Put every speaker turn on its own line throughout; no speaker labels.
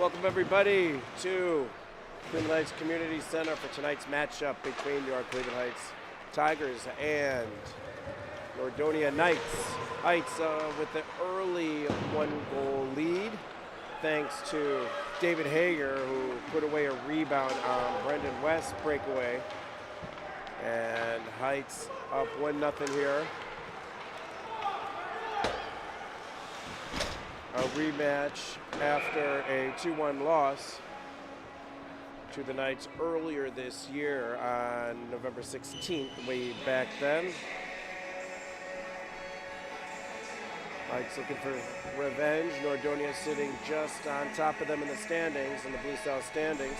Welcome everybody to Cleveland Heights Community Center for tonight's matchup between your Cleveland Heights Tigers and Nordonia Knights. Heights with the early one-goal lead thanks to David Hager, who put away a rebound on Brendan West's breakaway. And Heights up 1-0 here. A rematch after a 2-1 loss to the Knights earlier this year on November 16th, way back then. Knights looking for revenge. Nordonia sitting just on top of them in the standings, in the Blue South standings.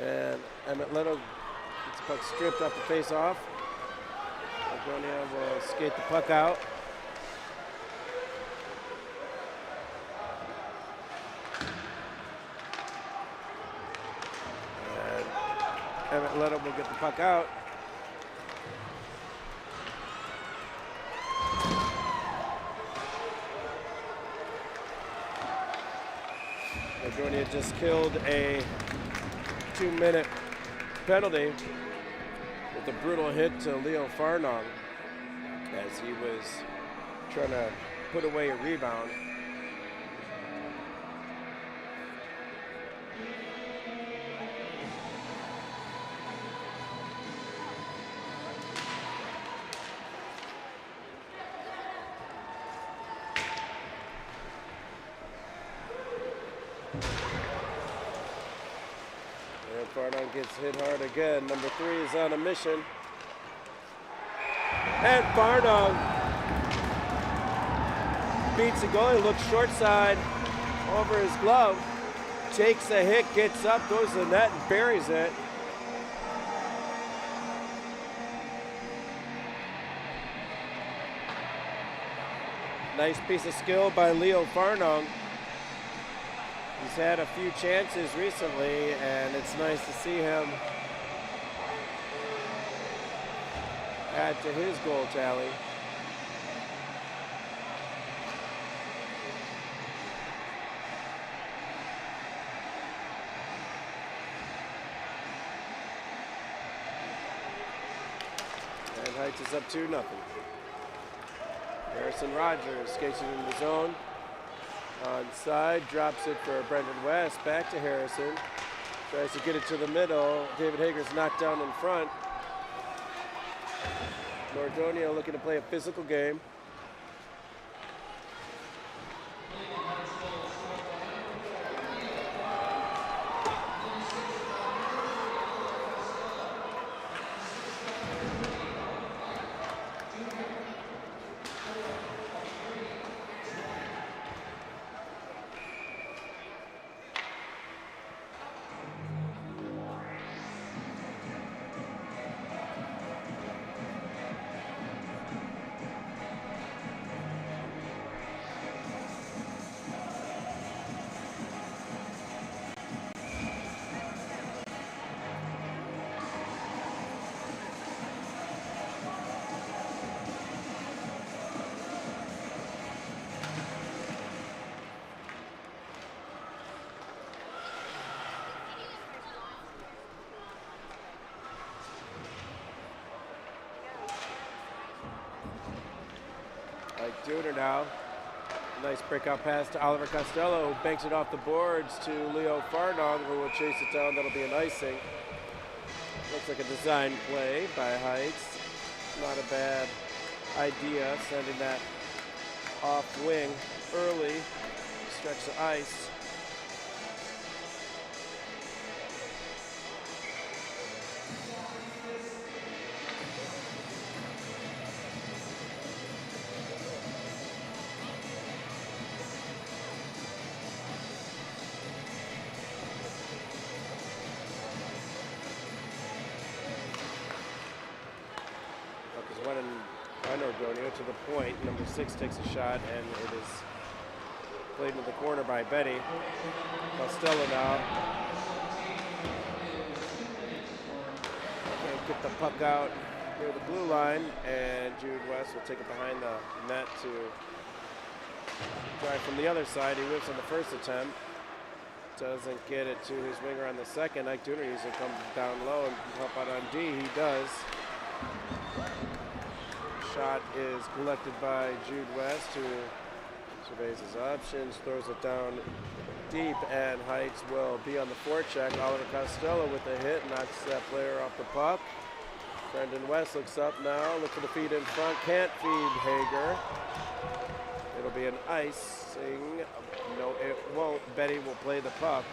And Emmett Leto gets the puck stripped off the face-off. Nordonia will skate the puck out. And Emmett Leto will get the puck out. Nordonia just killed a 2-minute penalty with a brutal hit to Leo Farnong as he was trying to put away a rebound. Farnong gets hit hard again. Number 3 is on a mission. And Farnong beats the goalie, looks short side over his glove, takes a hit, gets up, goes to the net and buries it. Nice piece of skill by Leo Farnong. He's had a few chances recently, and it's nice to see him add to his goal tally. And Heights is up 2-0. Harrison Rogers skates it in the zone. Onside, drops it for Brendan West, back to Harrison. Tries to get it to the middle. David Hager's knocked down in front. Nordonia looking to play a physical game. Duder now. Nice breakout pass to Oliver Costello, who banks it off the boards to Leo Farnong, who will chase it down. That'll be an icing. Looks like a design play by Heights. Not a bad idea, sending that off wing early, stretch the ice. Nordonia to the point. Number 6 takes a shot, and it is played into the corner by Betty. Costello now. Can't get the puck out near the blue line, and Jude West will take it behind the net to drive from the other side. He whips on the first attempt. Doesn't get it to his winger on the second. Ike Dooner usually comes down low and help out on D. He does. Shot is collected by Jude West, who surveys his options, throws it down deep, and Heights will be on the forecheck. Oliver Costello with a hit, knocks that player off the puck. Brendan West looks up now, look for the feed in front, can't feed Hager. It'll be an icing. No, it won't. Betty will play the puck.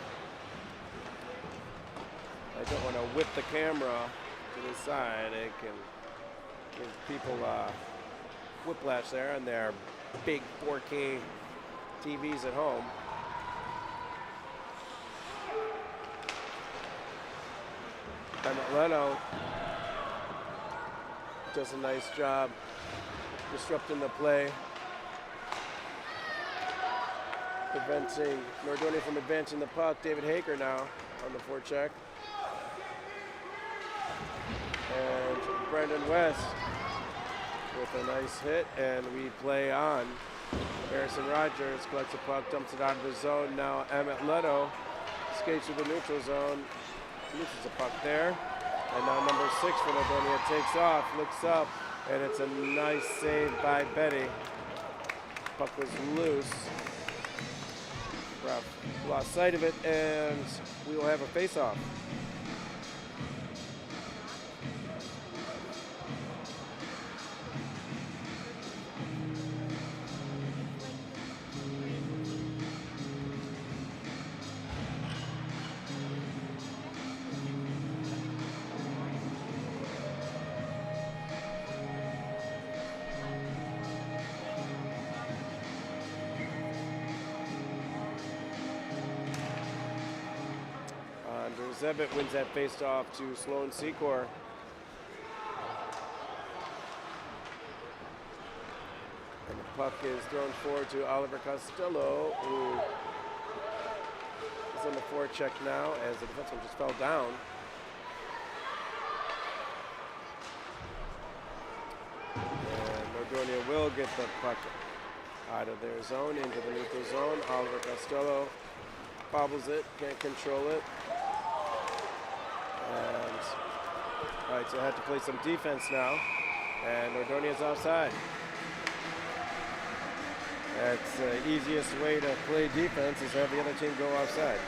I don't want to whip the camera to the side. It can give people whiplash there on their big 4K TVs at home. Emmett Leno does a nice job disrupting the play, preventing Nordonia from advancing the puck. David Hager now on the forecheck. And Brendan West with a nice hit, and we play on. Harrison Rogers collects the puck, dumps it out of the zone. Now Emmett Leto skates through the neutral zone, loses the puck there. And now number 6 for Nordonia takes off, looks up, and it's a nice save by Betty. Puck was loose. Ref lost sight of it, and we will have a face-off. Zebit wins that face-off to Sloan Secor. And the puck is thrown forward to Oliver Costello, who is on the forecheck now as the defenseman just fell down. And Nordonia will get the puck out of their zone into the neutral zone. Oliver Costello bobbles it, can't control it. And, all right, so I have to play some defense now, and Nordonia's offside. That's the easiest way to play defense, is have the other team go offside.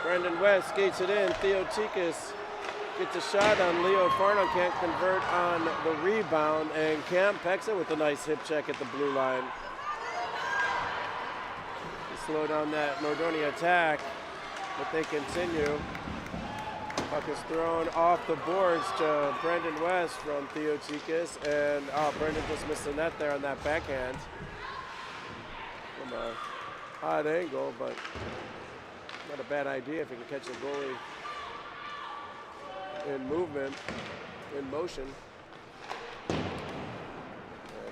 Brendan West skates it in. Theo Tikas gets a shot on Leo Farno, can't convert on the rebound, and Cam Pexa with a nice hip check at the blue line to slow down that Nordonia attack, but they continue. Puck is thrown off the boards to Brendan West from Theo Tikas, and Brendan just missed the net there on that backhand from a odd angle, but not a bad idea if you can catch the goalie in movement, in motion. And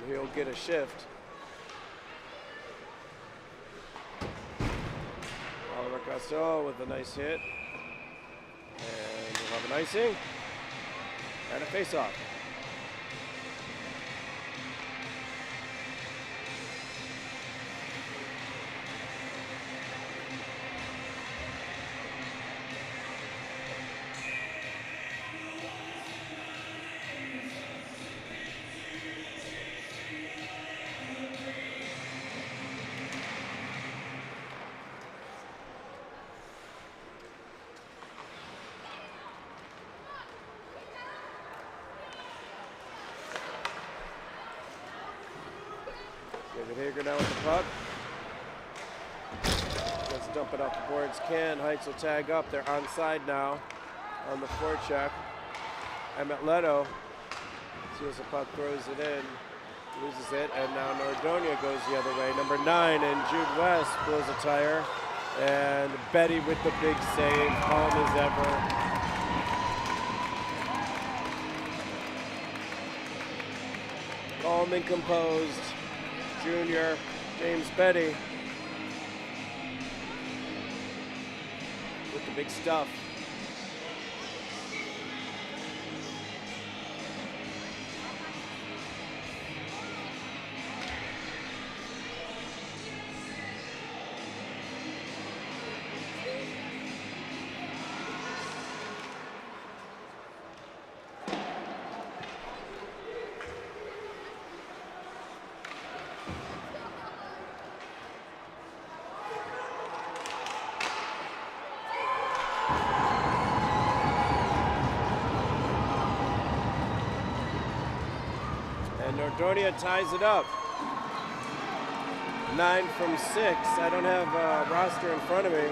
he'll get a shift. Oliver Costello with a nice hit. And we'll have an icing and a face-off. David Hager now with the puck. Let's dump it off the boards. Heights will tag up. They're onside now on the forecheck. Emmett Leto. Seals the puck, throws it in, loses it, and now Nordonia goes the other way. Number 9, and Jude West blows a tire. And Betty with the big save, calm as ever. Calm and composed, junior James Betty with the big stuff. Nordonia ties it up. 9 from 6. I don't have a roster in front of me.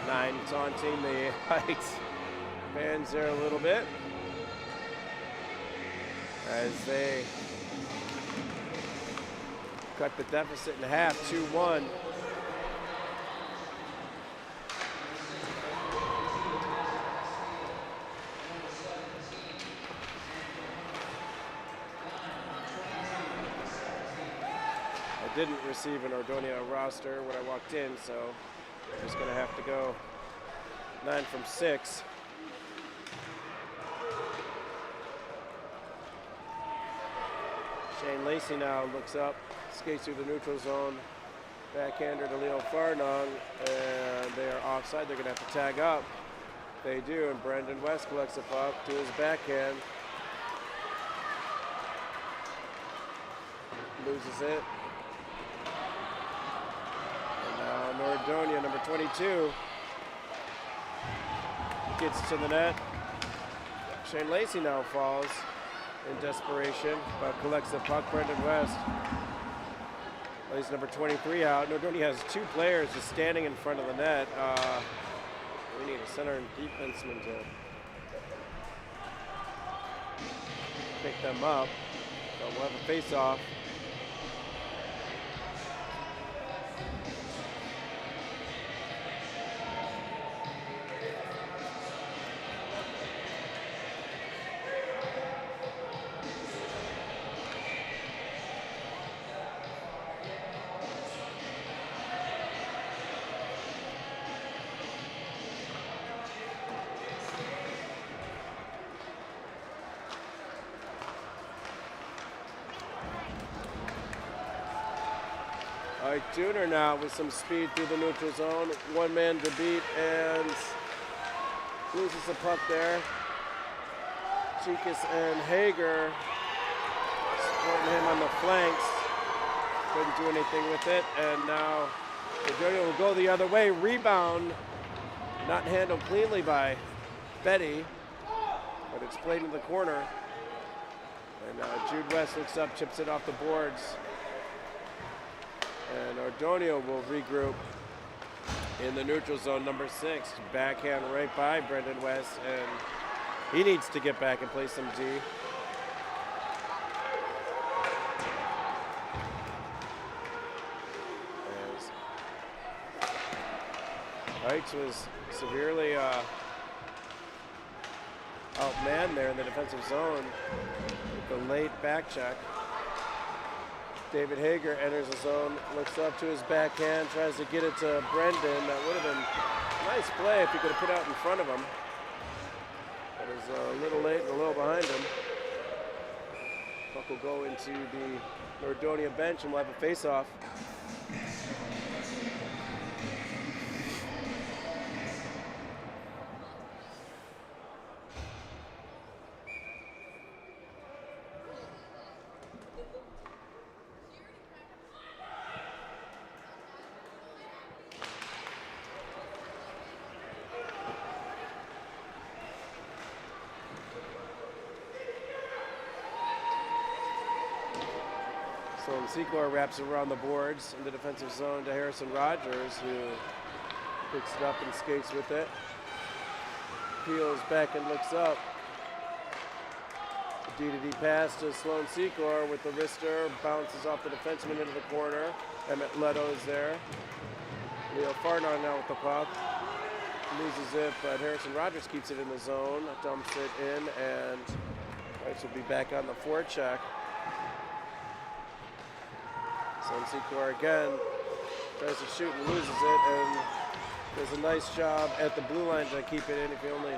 Nine taunting the Heights fans there a little bit as they cut the deficit in half, 2-1. I didn't receive an Nordonia roster when I walked in, so I'm just gonna have to go 9 from 6. Shane Lacey now looks up, skates through the neutral zone, backhander to Leo Farnong, and they are offside. They're going to have to tag up. They do, and Brendan West collects the puck to his backhand. Loses it. And now Nordonia, number 22, gets to the net. Shane Lacey now falls in desperation, but collects the puck. Brendan West lays number 23 out. Nordonia has 2 players just standing in front of the net. We need a center and defenseman to pick them up. So we'll have a face-off. All right, Tuner now with some speed through the neutral zone. 1 man to beat and loses the puck there. Cheekus and Hager supporting him on the flanks. Couldn't do anything with it, and now Nordonia will go the other way. Rebound, not handled cleanly by Betty, but it's played in the corner. And Jude West looks up, chips it off the boards. And Nordonia will regroup in the neutral zone, number 6. Backhand right by Brendan West, and he needs to get back and play some D. Heights was severely outmanned there in the defensive zone with the late back check. David Hager enters the zone, looks up to his backhand, tries to get it to Brendan. That would have been a nice play if he could have put out in front of him. But it was a little late and a little behind him. Puck will go into the Nordonia bench and we'll have a face-off. Secor wraps it around the boards in the defensive zone to Harrison Rogers, who picks it up and skates with it. Peels back and looks up. D-to-D pass to Sloan Secor with the wrister, bounces off the defenseman into the corner. Emmett Leto is there. Leo Farnar now with the puck. Loses it, but Harrison Rogers keeps it in the zone, dumps it in, and Knights will be back on the forecheck. Sloan Secor again tries to shoot and loses it, and does a nice job at the blue line to keep it in if you only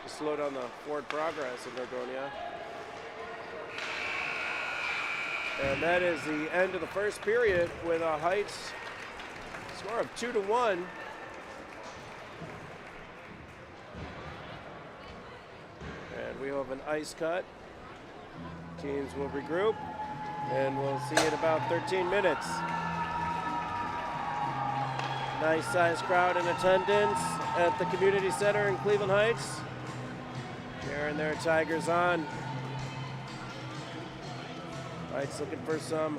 slow down the forward progress in Nordonia. And that is the end of the first period with a Heights score of 2-1. And we have an ice cut. Teams will regroup, and we'll see in about 13 minutes. Nice sized crowd in attendance at the community center in Cleveland Heights. Cheering their Tigers on. Heights looking for some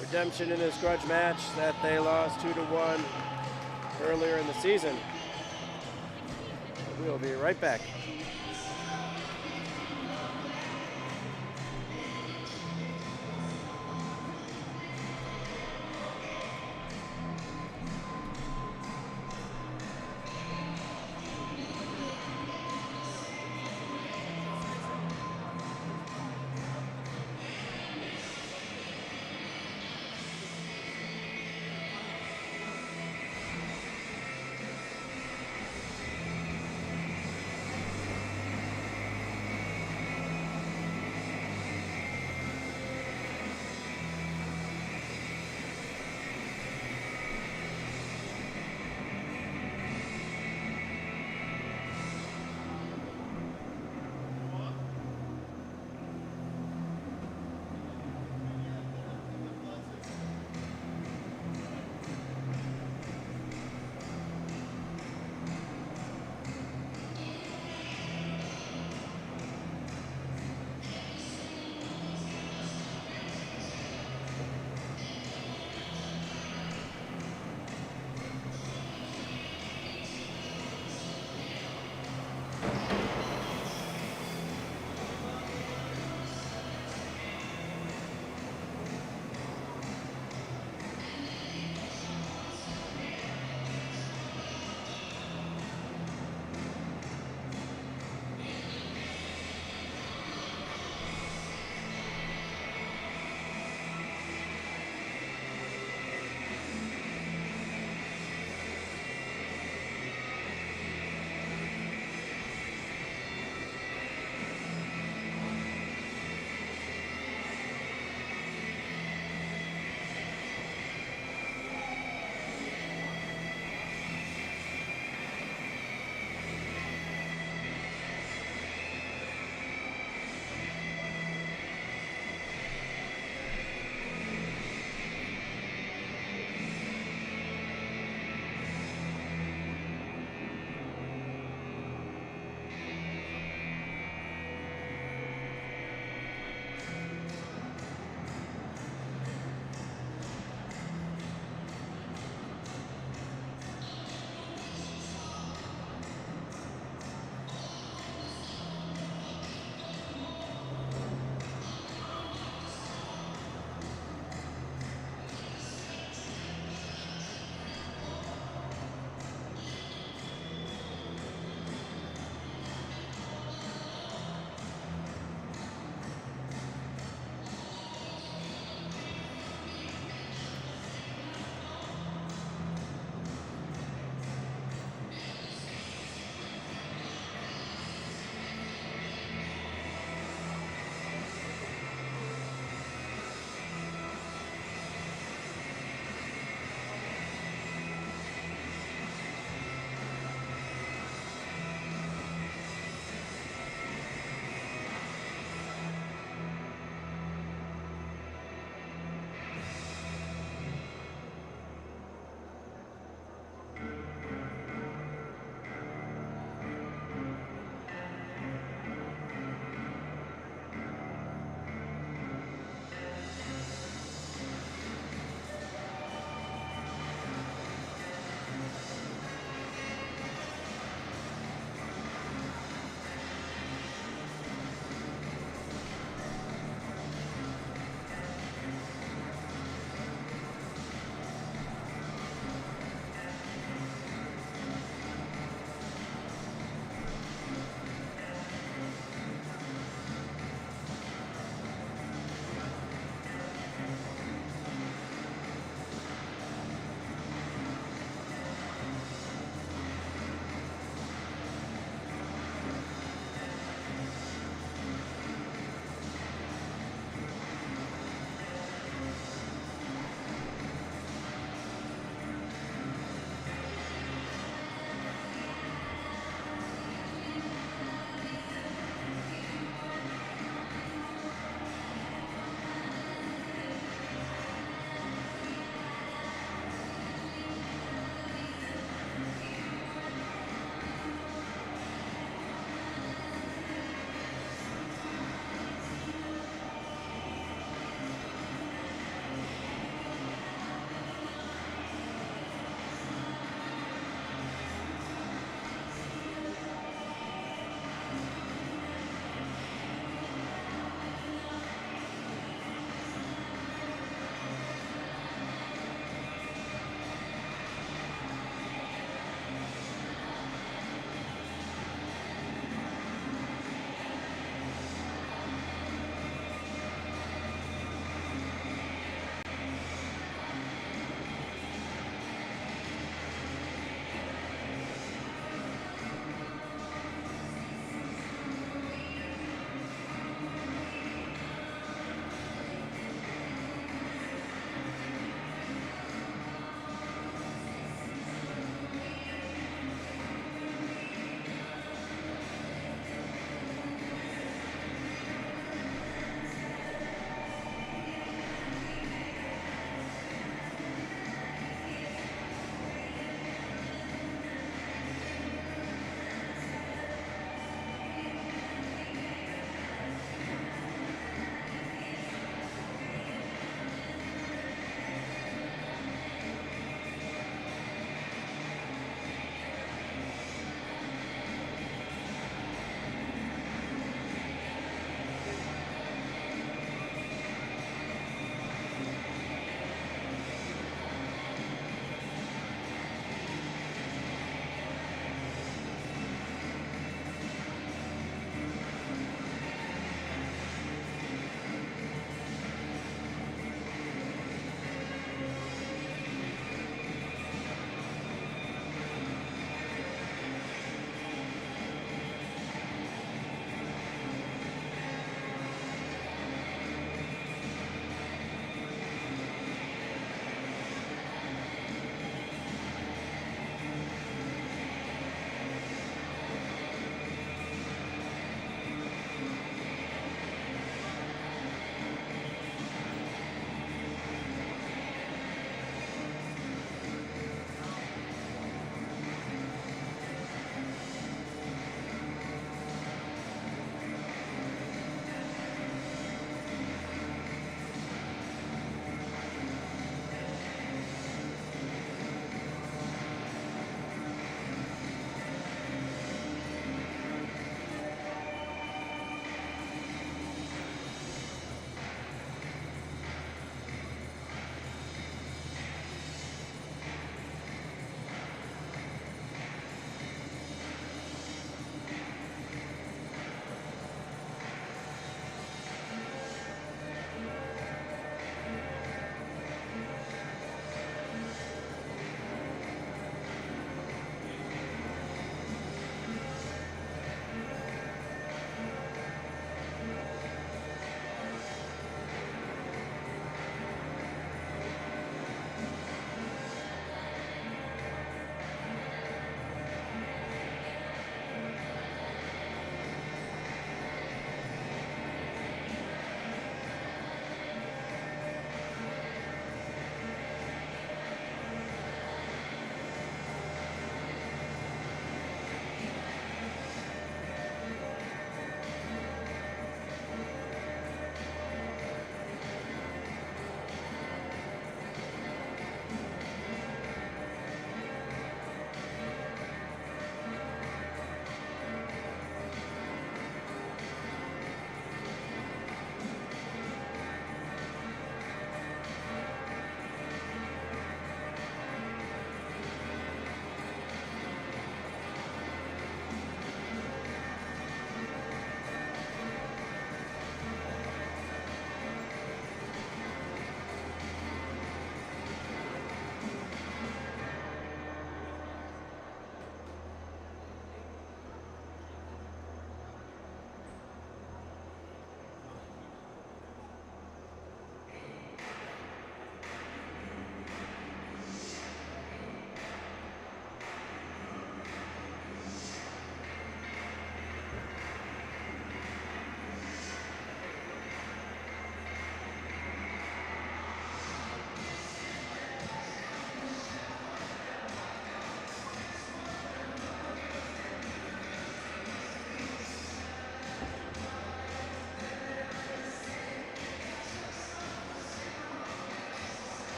redemption in this grudge match that they lost 2-1 earlier in the season. We'll be right back.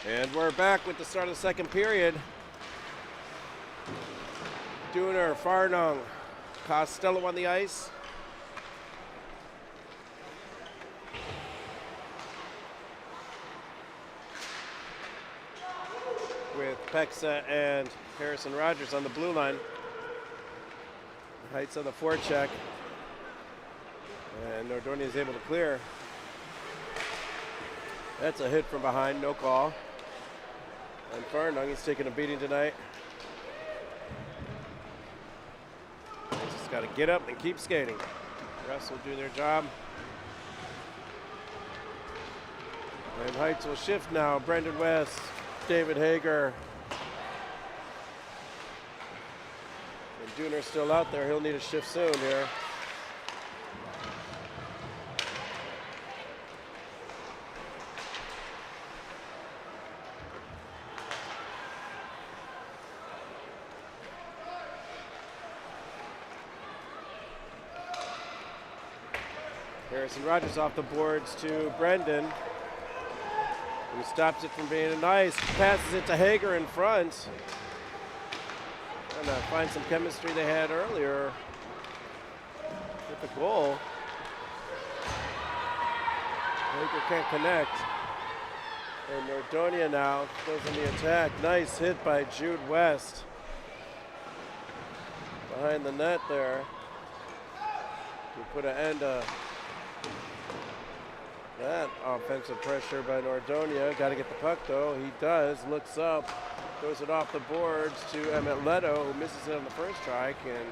And we're back with the start of the second period. Dooner, Farnung, Costello on the ice. With Pexa and Harrison Rogers on the blue line. Heights on the forecheck. And Nordonia is able to clear. That's a hit from behind, no call. And Farnung, he's taking a beating tonight. He's just got to get up and keep skating. The refs will do their job. And Heights will shift now. Brendan West, David Hager. And Dooner's still out there. He'll need a shift soon here. Harrison Rogers off the boards to Brendan, who stops it from being a nice, passes it to Hager in front. Trying to find some chemistry they had earlier with the goal. Hager can't connect. And Nordonia now goes in the attack. Nice hit by Jude West. Behind the net there. We put an end to that offensive pressure by Nordonia. Got to get the puck though. He does. Looks up. Throws it off the boards to Emmett Leto, who misses it on the first try. Can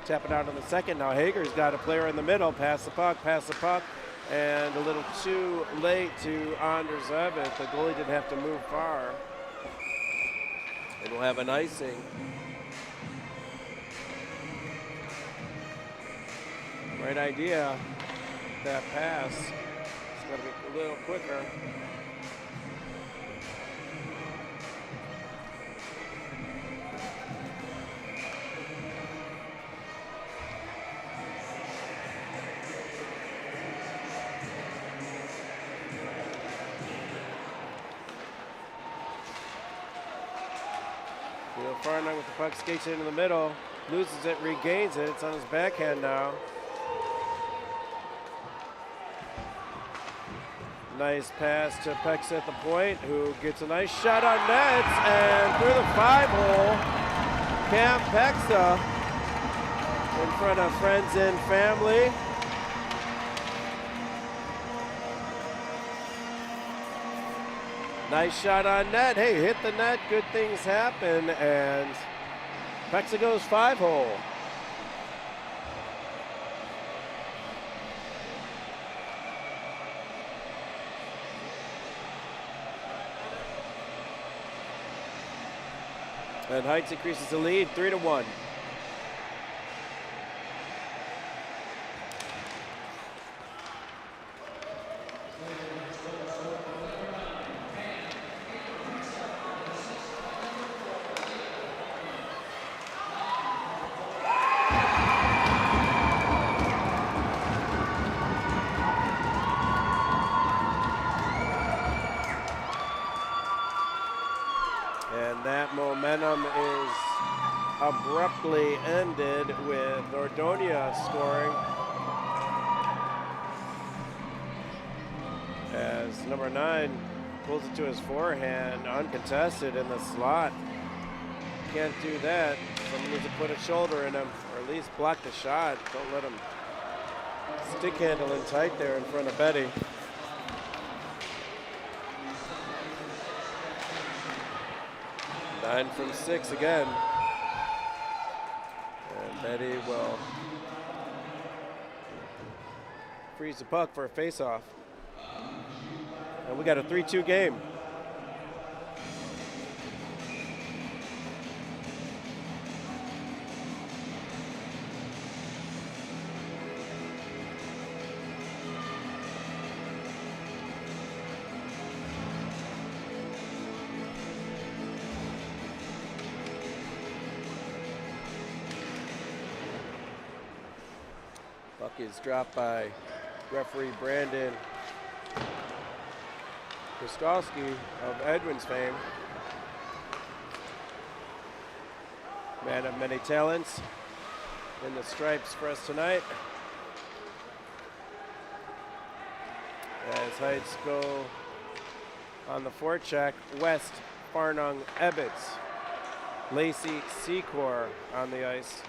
tap it out on the second. Now Hager's got a player in the middle. Pass the puck. And a little too late to Anders Evett. The goalie didn't have to move far. And we'll have an icing. Right idea. That pass. It's got to be a little quicker. Farnung with the puck, skates it into the middle, loses it, regains it. It's on his backhand now. Nice pass to Pexa at the point, who gets a nice shot on nets, and through the 5-hole, Cam Pexa in front of friends and family. Nice shot on net. Hey, hit the net, good things happen, and Pexa goes 5-hole. And Heights increases the lead, 3-1. Momentum is abruptly ended with Nordonia scoring as number 9 pulls it to his forehand uncontested in the slot. Can't do that. Someone needs to put a shoulder in him or at least block the shot. Don't let him stick handle in tight there in front of Betty. Nine from 6 again. And Betty will freeze the puck for a face-off. And we got a 3-2 game. Puck is dropped by referee Brandon Kostowski of Edwin's fame. Man of many talents in the stripes for us tonight. As Heights go on the forecheck, West, Farnung, Ebbets, Lacey, Secor on the ice.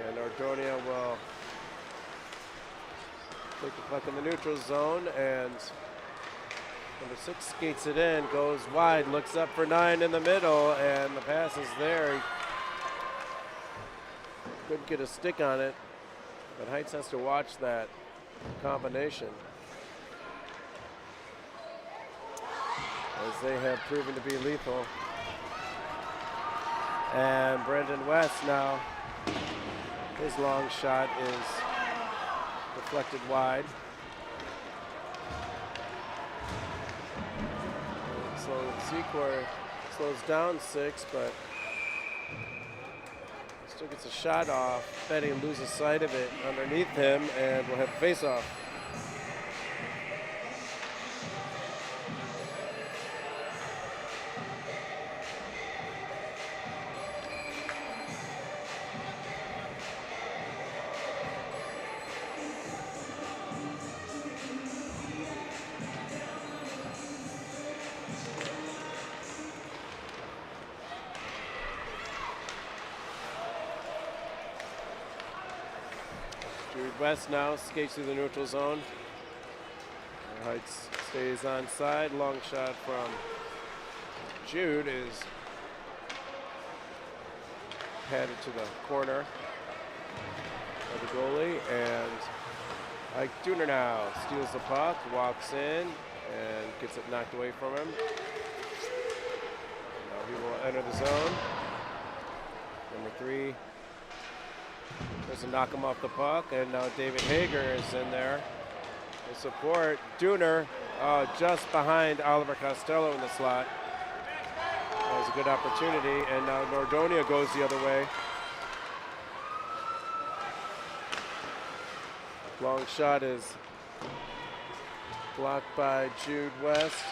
And Nordonia will take the puck in the neutral zone, and number 6 skates it in, goes wide, looks up for 9 in the middle, and the pass is there. He couldn't get a stick on it, but Heights has to watch that combination, as they have proven to be lethal. And Brendan West now, his long shot is deflected wide. So Secor slows down 6, but still gets a shot off. Betty loses sight of it underneath him, and we'll have a face-off. West now skates through the neutral zone. Heights stays on side. Long shot from Jude is headed to the corner of the goalie, and Ike Dooner now steals the puck, walks in, and gets it knocked away from him. Now he will enter the zone. Number 3 doesn't knock him off the puck, and now David Hager is in there to support. Dooner just behind Oliver Costello in the slot. That was a good opportunity, and now Nordonia goes the other way. Long shot is blocked by Jude West,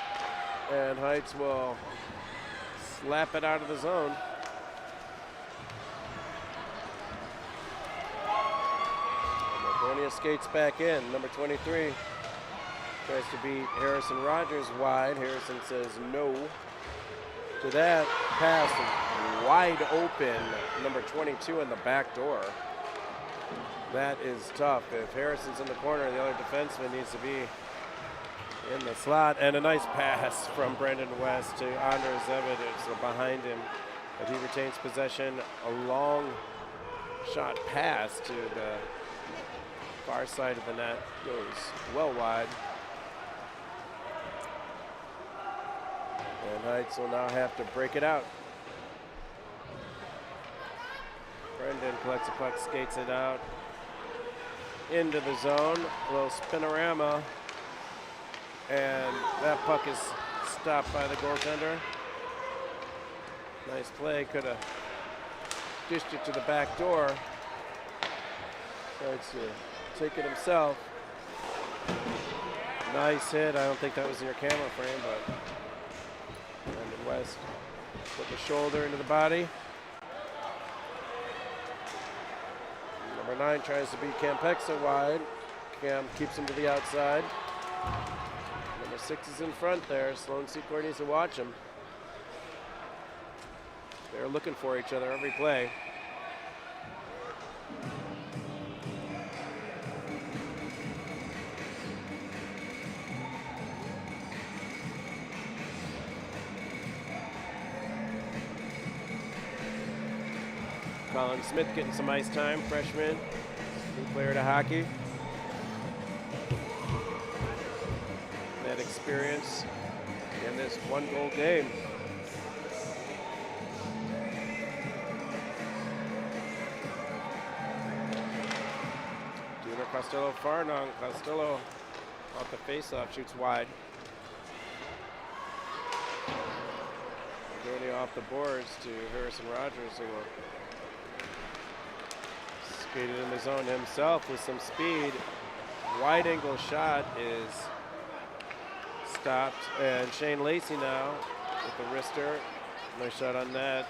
and Heights will slap it out of the zone. Nordonia skates back in. Number 23 tries to beat Harrison Rogers wide. Harrison says no to that pass, wide open. Number 22 in the back door. That is tough. If Harrison's in the corner, the other defenseman needs to be in the slot. And a nice pass from Brendan West to Anders Evidence behind him. But he retains possession. A long shot pass to the far side of the net, goes well wide. And Heights will now have to break it out. Brendan collects a puck, skates it out into the zone. A little spinorama, and that puck is stopped by the goaltender. Nice play, could have dished it to the back door. Tries to take it himself. Nice hit. I don't think that was in your camera frame, but Brendan West put the shoulder into the body. Number 9 tries to beat Campexa wide. Cam keeps him to the outside. Number 6 is in front there. Sloan Secor needs to watch him. They're looking for each other every play. Colin Smith getting some ice time, freshman, new player to hockey. That experience in this one-goal game. Junior Costello Farnung. Costello off the face-off, shoots wide. Nordonia off the boards to Harrison Rogers, who will skated in the zone himself with some speed. Wide angle shot is stopped. And Shane Lacey now with the wrister. Nice shot on net.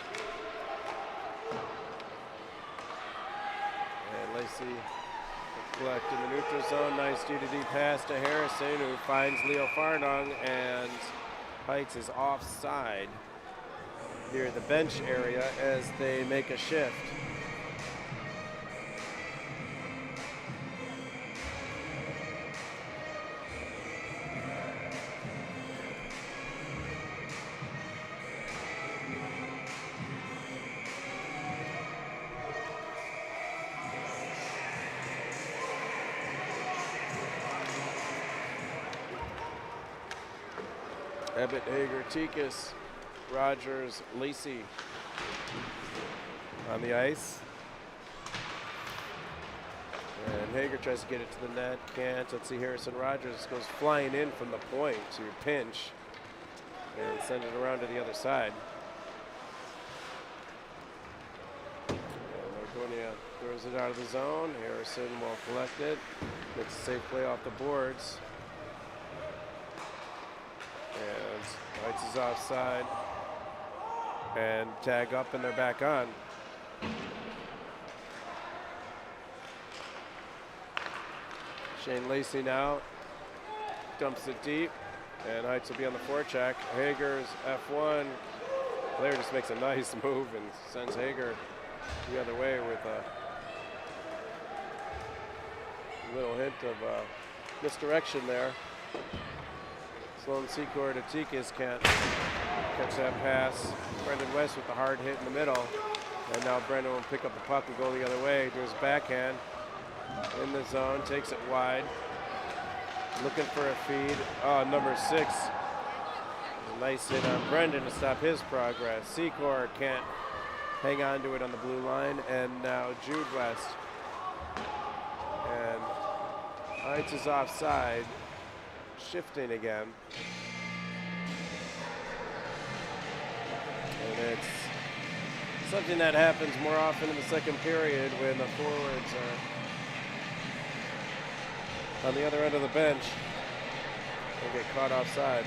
And Lacey collect in the neutral zone. Nice D-to-D pass to Harrison, who finds Leo Farnung, and Heights is offside near the bench area as they make a shift. Ebbett, Hager, Tikas, Rogers, Lacey on the ice. And Hager tries to get it to the net, can't. Let's see, Harrison Rogers goes flying in from the point to pinch and send it around to the other side. And Nordonia throws it out of the zone. Harrison will collect it, makes a safe play off the boards. And Heights is offside. And tag up, and they're back on. Shane Lacey now dumps it deep, and Heights will be on the forecheck. Hager's F1. Blair just makes a nice move and sends Hager the other way with a little hint of misdirection there. Sloan Secor to Tikas can't catch that pass. Brendan West with the hard hit in the middle. And now Brendan will pick up the puck and go the other way to his backhand. In the zone, takes it wide. Looking for a feed. Oh, number 6. A nice hit on Brendan to stop his progress. Secor can't hang on to it on the blue line. And now Jude West. And Heights is offside. Shifting again. And it's something that happens more often in the second period when the forwards are on the other end of the bench and get caught offside.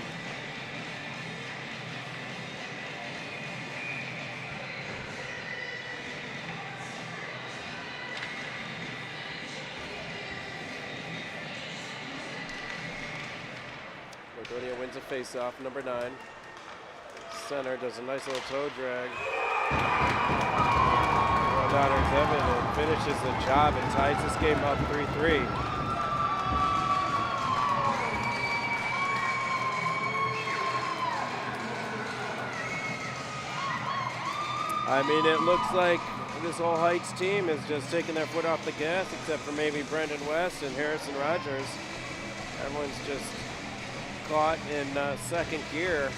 Nordonia wins a face-off, number 9. Center does a nice little toe drag. Well, Donner's Evan and finishes the job and ties this game up 3-3. I mean, it looks like this whole Heights team is just taking their foot off the gas, except for maybe Brendan West and Harrison Rogers. Everyone's just caught in second gear.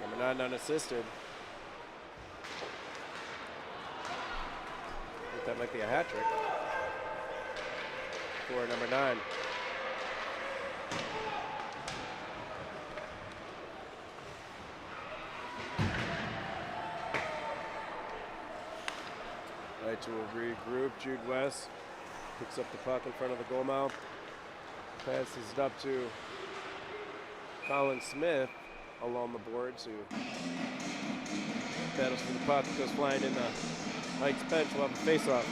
Number 9 unassisted. That might be a hat trick for number 9. Heights will regroup. Jude West picks up the puck in front of the goal mouth. Passes it up to Colin Smith along the boards, who battles for the puck, goes flying in the Heights bench. Will have a face-off.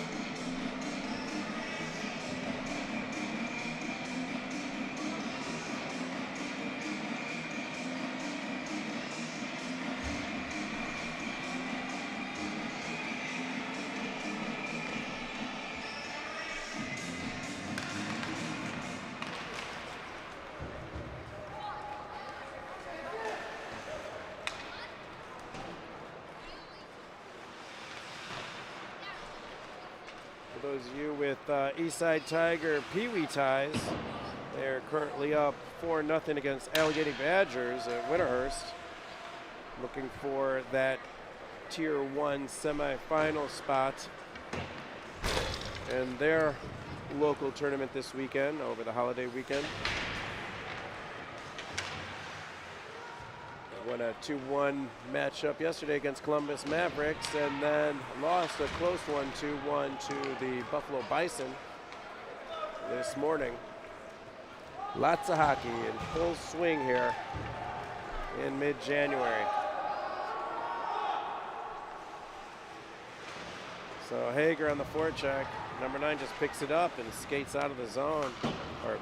Those of you with Eastside Tiger Pee Wee ties, they're currently up 4-0 against Allegheny Badgers at Winterhurst, looking for that Tier 1 semifinal spot in their local tournament this weekend, over the holiday weekend. Won a 2-1 matchup yesterday against Columbus Mavericks, and then lost a close one, 2-1 to the Buffalo Bison this morning. Lots of hockey in full swing here in mid-January. So Hager on the forecheck. Number 9 just picks it up and skates out of the zone, or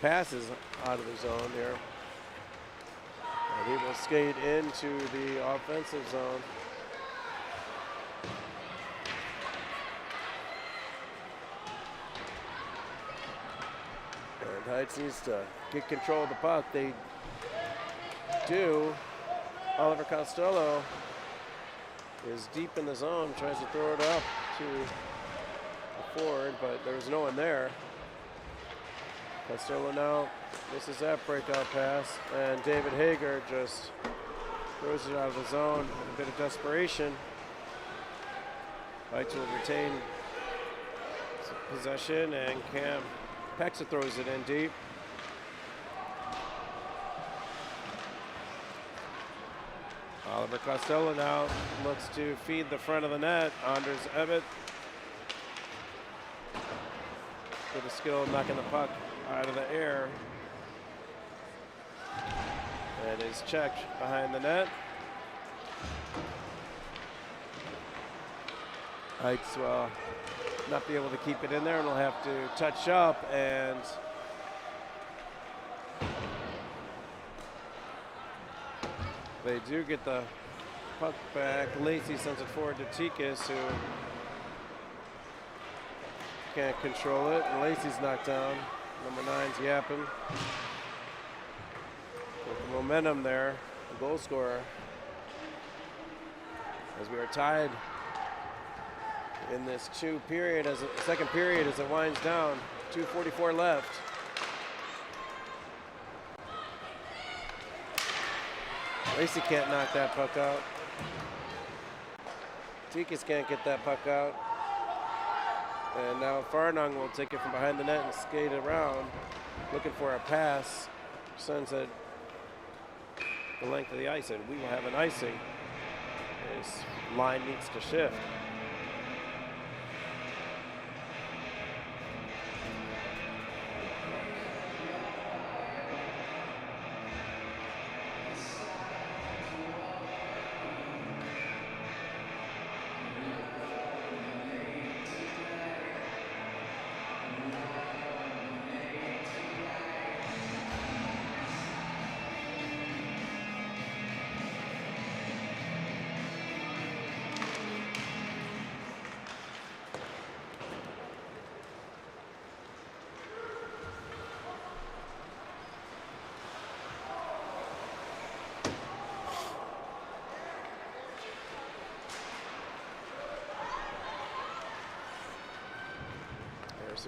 passes out of the zone here. And he will skate into the offensive zone. And Heights needs to get control of the puck. They do. Oliver Costello is deep in the zone, tries to throw it up to the forward, but there's no one there. Costello now misses that breakout pass, and David Hager just throws it out of the zone in a bit of desperation. Heights will retain possession, and Cam Pexa throws it in deep. Oliver Costello now looks to feed the front of the net. Anders Ebbett with a skill of knocking the puck out of the air. And is checked behind the net. Heights will not be able to keep it in there, and will have to touch up, and they do get the puck back. Lacey sends it forward to Tikas, who can't control it, and Lacey's knocked down. Number 9's yapping. With the momentum there, the goal scorer. As we are tied in this second period as it winds down. 2:44 left. Lacey can't knock that puck out. Tikas can't get that puck out. And now Farnung will take it from behind the net and skate around, looking for a pass. Sends it the length of the ice, and we will have an icing. This line needs to shift.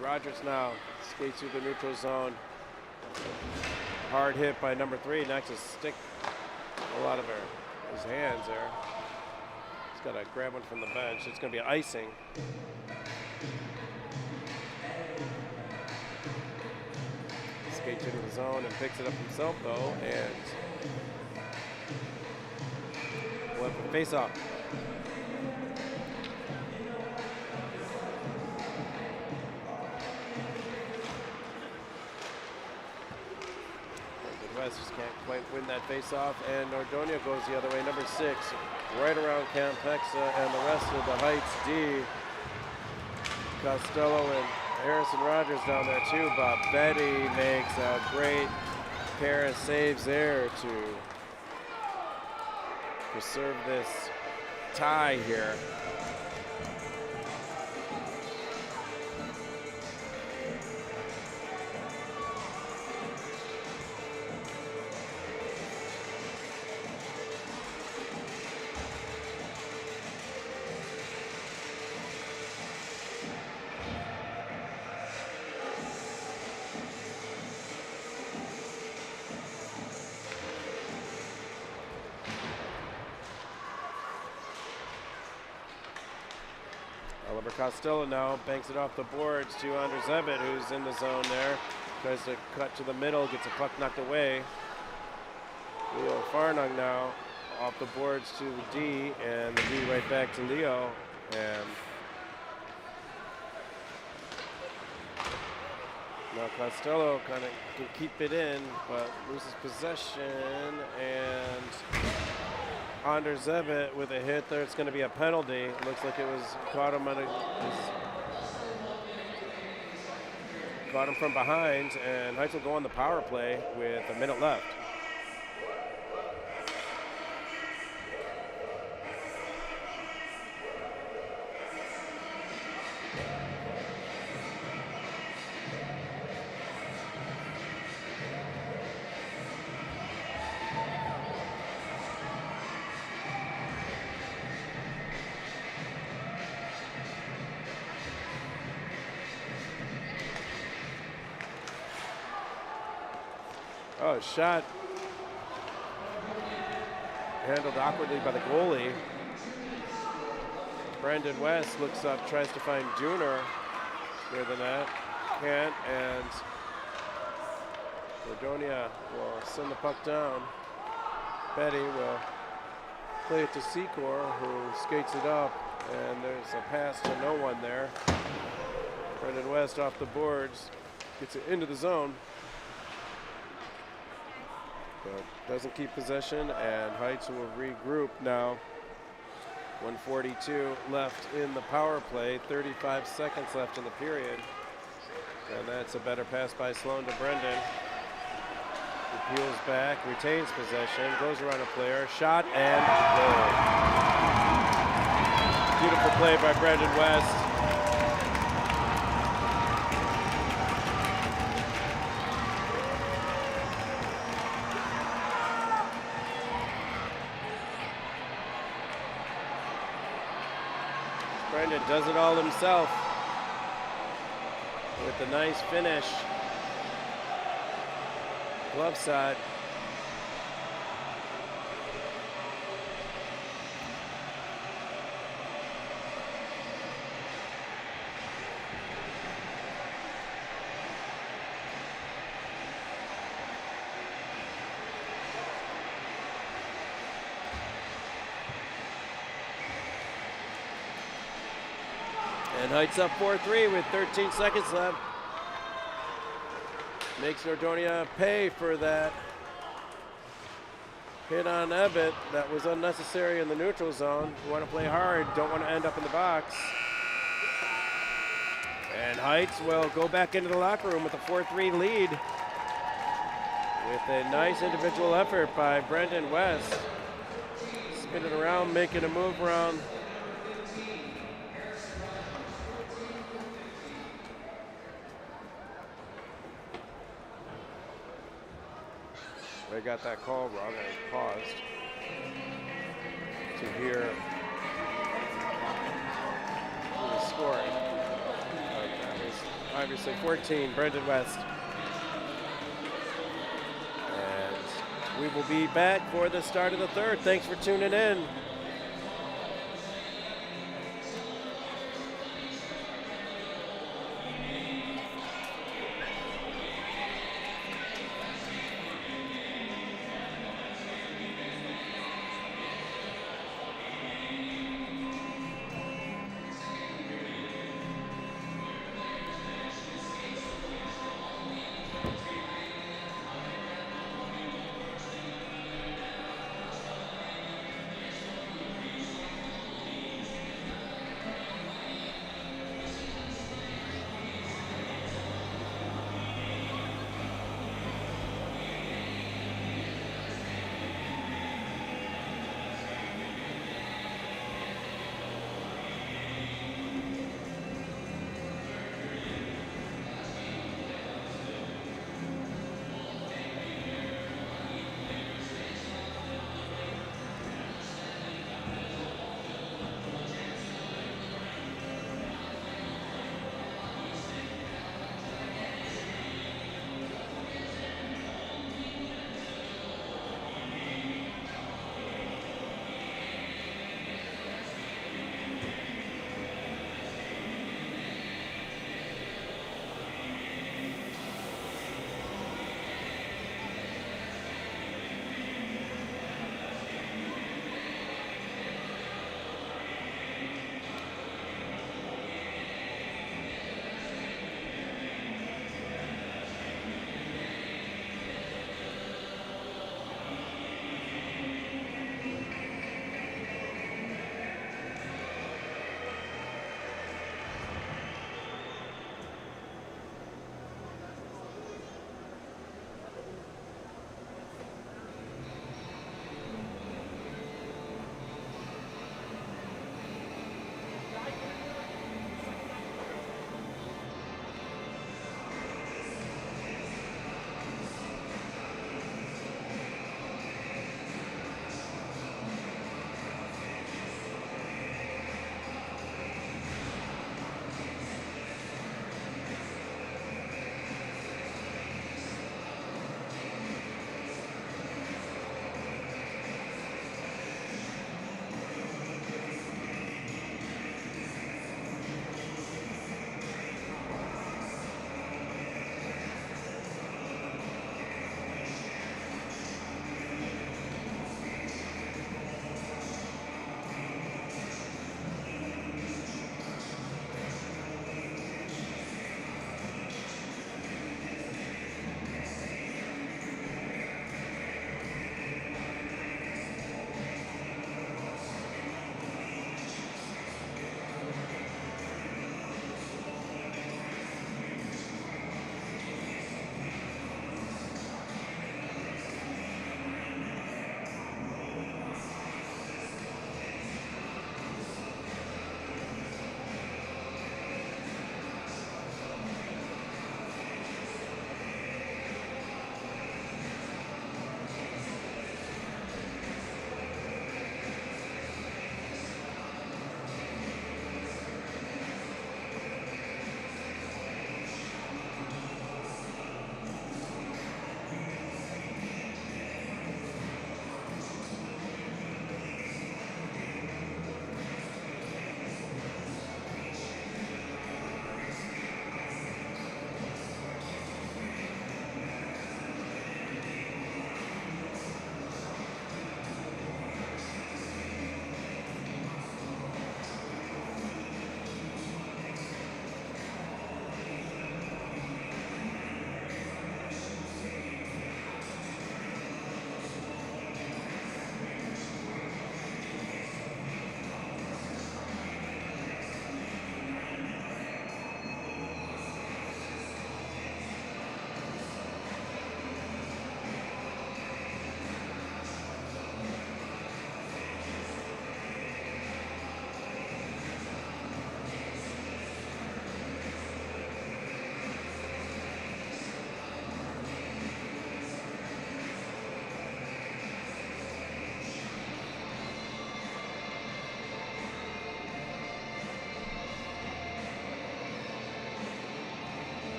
Rogers now skates through the neutral zone. Hard hit by number 3, knocks a stick a lot of his hands there. He's got to grab one from the bench. It's going to be icing. Skates into the zone and picks it up himself though, and we'll have a face-off. Just can't quite win that face-off, and Nordonia goes the other way. Number 6, right around Cam Pexa and the rest of the Heights D. Costello and Harrison Rogers down there too. Bob Betty makes a great pair of saves there to preserve this tie here. Over Costello now, banks it off the boards to Anders Ebbett, who's in the zone there. Tries to cut to the middle, gets a puck knocked away. Leo Farnung now off the boards to the D, and the D right back to Leo. And now Costello kind of can keep it in, but loses possession, and Anders Ebbett with a hit there. It's going to be a penalty. It looks like it was caught him caught him from behind, and Heights will go on the power play with a minute left. Oh, shot handled awkwardly by the goalie. Brendan West looks up, tries to find Junior near the net. Can't, and Nordonia will send the puck down. Betty will play it to Secor, who skates it up, and there's a pass to no one there. Brendan West off the boards, gets it into the zone. But doesn't keep possession, and Heights will regroup now. 1:42 left in the power play, 35 seconds left in the period. And that's a better pass by Sloan to Brendan. He peels back, retains possession, goes around a player, shot, and goal. Beautiful play by Brendan West. Brendan does it all himself with a nice finish. Glove side. And Heights up 4-3 with 13 seconds left. Makes Nordonia pay for that hit on Ebbett that was unnecessary in the neutral zone. You want to play hard, don't want to end up in the box. And Heights will go back into the locker room with a 4-3 lead with a nice individual effort by Brendan West. Spinning around, making a move around. They got that call wrong and paused to hear who was scoring. That was obviously 14, Brendan West. And we will be back for the start of the third. Thanks for tuning in.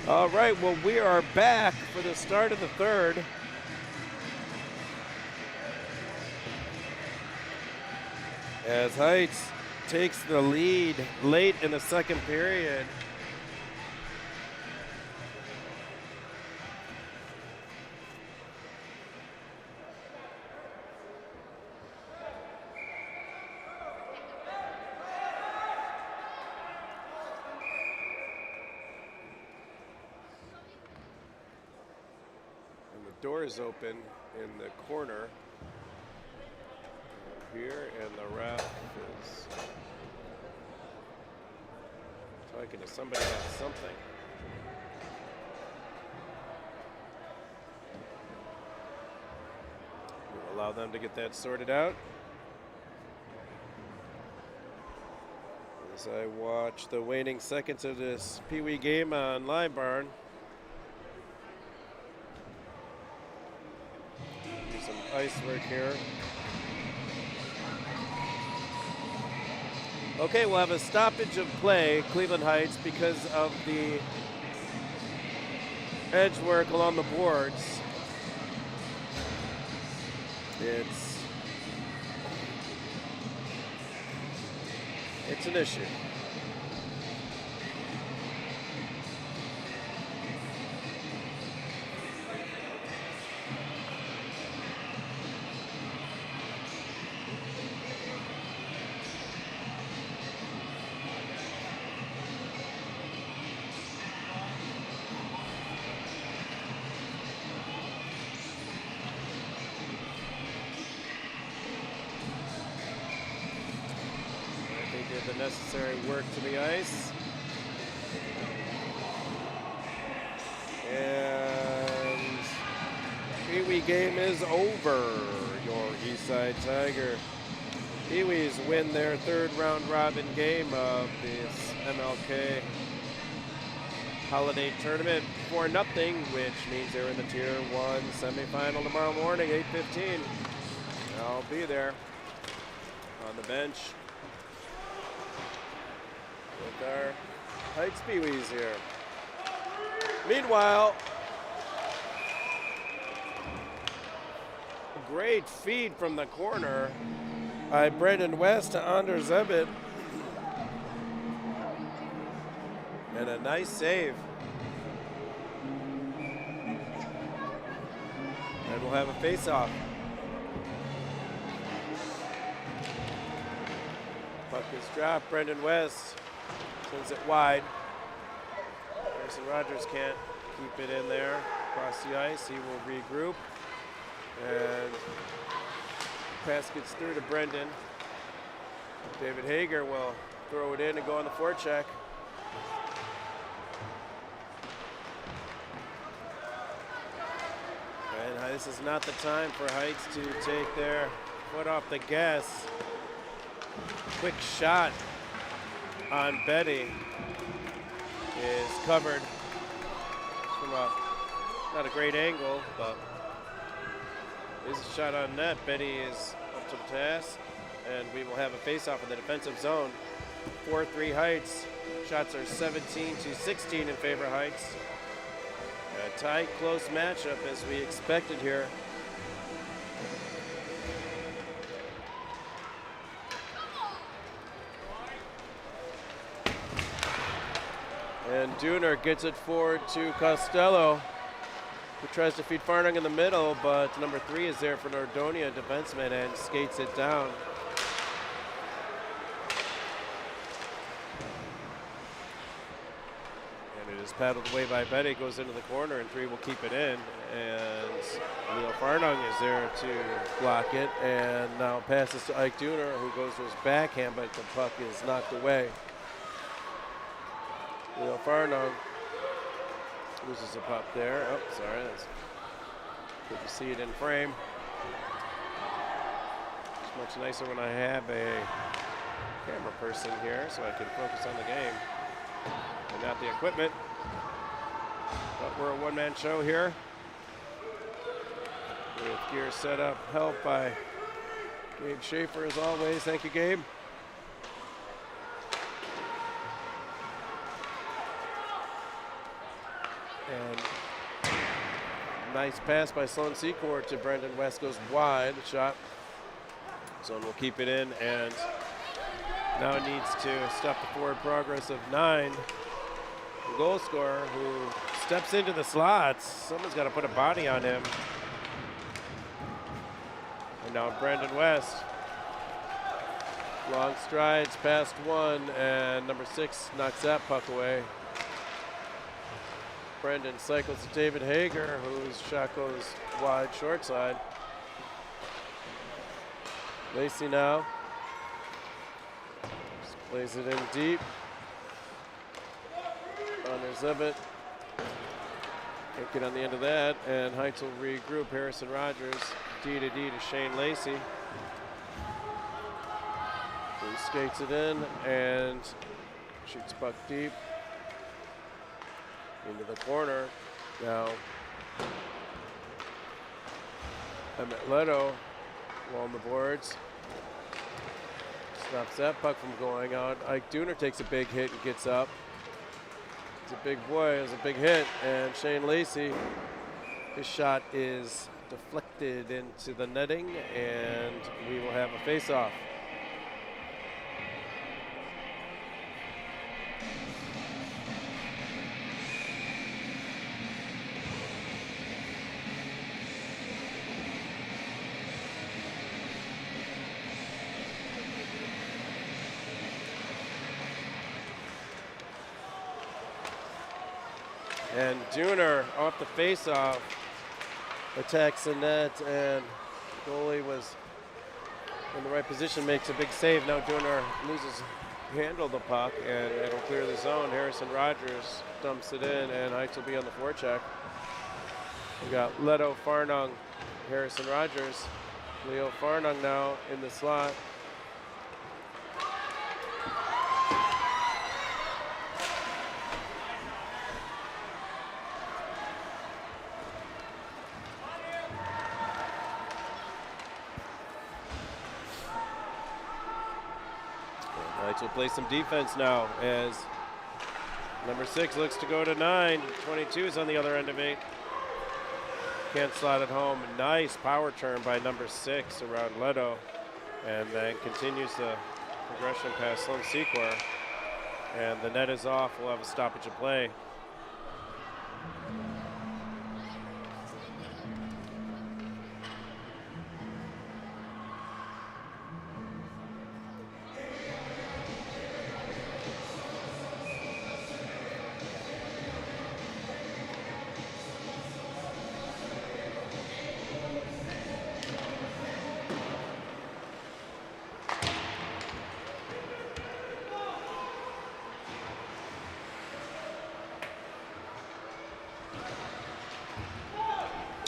All right, well, we are back for the start of the third. As Heights takes the lead late in the second period. Door is open in the corner here, and the ref is talking to somebody about something. We'll allow them to get that sorted out. As I watch the waning seconds of this Pee Wee game on Live Barn. Some ice work here. Okay, we'll have a stoppage of play, Cleveland Heights, because of the edge work along the boards. It's an issue. The necessary work to the ice. And Pee Wee game is over. Your Eastside Tiger Pee Wees win their third round robin game of this MLK Holiday Tournament 4-0, which means they're in the Tier 1 semifinal tomorrow morning, 8:15. I'll be there on the bench with our Heights Pee Wees here. Meanwhile, a great feed from the corner by Brendan West to Anders Ebbett. And a nice save. And we'll have a face-off. Puck is dropped. Brendan West sends it wide. Harrison Rogers can't keep it in there across the ice. He will regroup. And pass gets through to Brendan. David Hager will throw it in and go on the forecheck. And this is not the time for Heights to take their foot off the gas. Quick shot on Betty is covered from not a great angle, but is a shot on net. Betty is up to the task, and we will have a face-off in the defensive zone. 4-3 Heights. Shots are 17-16 in favor of Heights. A tight, close matchup as we expected here. And Dooner gets it forward to Costello, who tries to feed Farnung in the middle, but number 3 is there for Nordonia, defenseman, and skates it down. And it is paddled away by Betty, goes into the corner, and 3 will keep it in. And Leo Farnung is there to block it, and now passes to Ike Dooner, who goes to his backhand, but the puck is knocked away. Leo Farnung loses a puck there. Oh, sorry. That's good to see it in frame. It's much nicer when I have a camera person here so I can focus on the game and not the equipment. But we're a one-man show here with gear set up, helped by Gabe Schaefer as always. Thank you, Gabe. Nice pass by Sloan Secor to Brendan West, goes wide. The shot. Zone will keep it in, and now needs to stop the forward progress of 9. The goal scorer who steps into the slots. Someone's got to put a body on him. And now Brendan West. Long strides past 1, and number 6 knocks that puck away. Brendan cycles to David Hager, whose shot goes wide, short side. Lacey now. Just plays it in deep. Under Zibit. Can't get on the end of that, and Heights will regroup. Harrison Rogers, D to Shane Lacey. He skates it in and shoots puck deep into the corner. Now, Emmett Leto along the boards. Stops that puck from going out. Ike Dooner takes a big hit and gets up. He's a big boy, it was a big hit, and Shane Lacey, his shot is deflected into the netting, and we will have a face-off. And Dooner off the face-off attacks the net, and the goalie was in the right position, makes a big save. Now Dooner loses handle of the puck, and it'll clear the zone. Harrison Rogers dumps it in, and Heights will be on the forecheck. We got Leto, Farnung, Harrison Rogers. Leo Farnung now in the slot. Will play some defense now as number 6 looks to go to 9. 22 is on the other end of 8. Can't slot it home. Nice power turn by number 6 around Leto, and then continues the progression past Sloan Secor, and the net is off. We'll have a stoppage of play.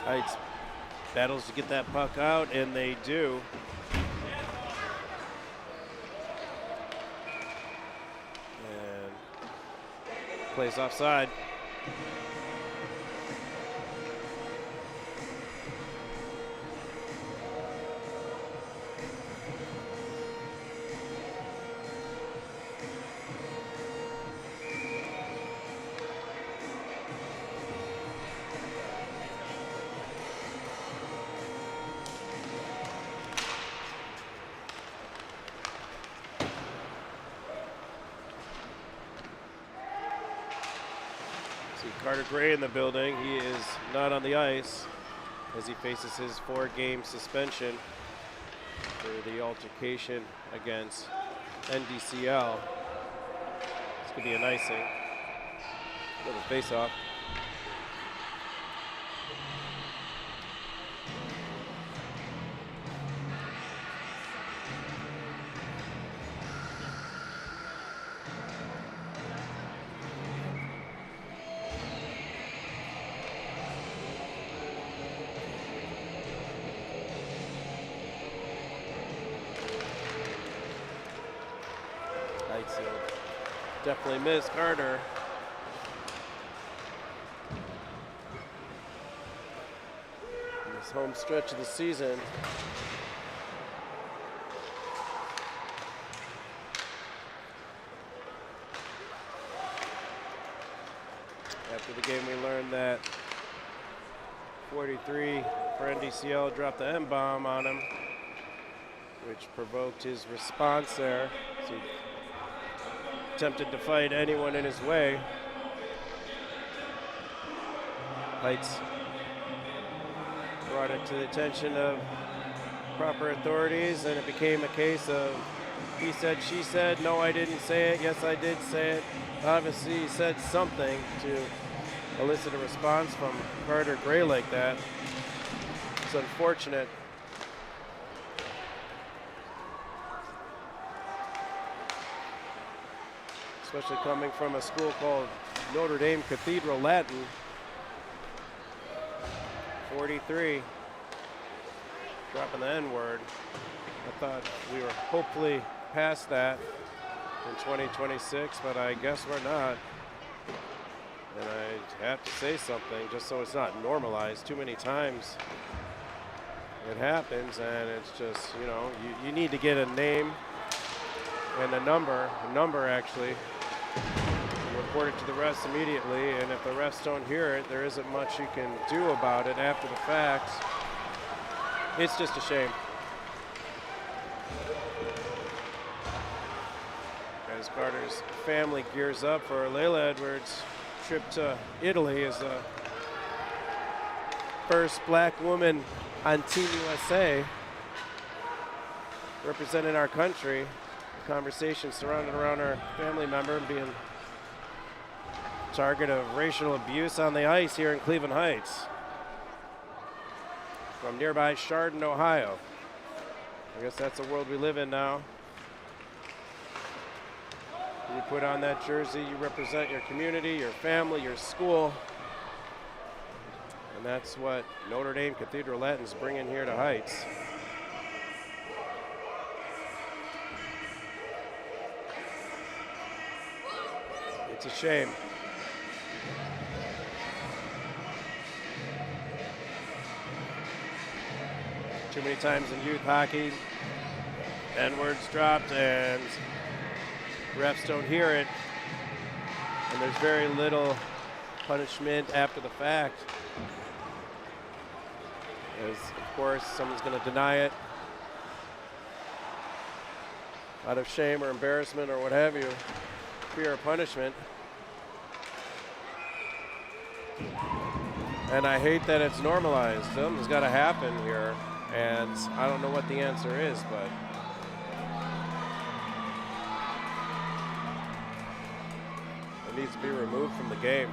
Heights battles to get that puck out, and they do. And plays offside. Carter Gray in the building. He is not on the ice as he faces his 4-game suspension for the altercation against NDCL. This could be an icing. Little face-off. Definitely missed Carter. In this home stretch of the season. After the game, we learned that 43 for NDCL dropped the M-bomb on him, which provoked his response there. So he attempted to fight anyone in his way. Heights brought it to the attention of proper authorities, and it became a case of he said, she said, no, I didn't say it, yes, I did say it. Obviously, he said something to elicit a response from Carter Gray like that. It's unfortunate. Especially coming from a school called Notre Dame Cathedral Latin. 43, dropping the N-word. I thought we were hopefully past that in 2026, but I guess we're not. And I have to say something just so it's not normalized. Too many times it happens, and it's just, you know, you need to get a name and a number actually, report it to the refs immediately, and if the refs don't hear it, there isn't much you can do about it after the fact. It's just a shame. As Carter's family gears up for Layla Edwards' trip to Italy as the first black woman on Team USA representing our country. Conversation surrounded around our family member being target of racial abuse on the ice here in Cleveland Heights from nearby Chardon, Ohio. I guess that's the world we live in now. You put on that jersey, you represent your community, your family, your school. And that's what Notre Dame Cathedral Latin's bringing here to Heights. It's a shame. Too many times in youth hockey, N-words dropped and refs don't hear it, and there's very little punishment after the fact. As, of course, someone's going to deny it out of shame or embarrassment or what have you, fear of punishment. And I hate that it's normalized. Something's got to happen here, and I don't know what the answer is, but it needs to be removed from the game.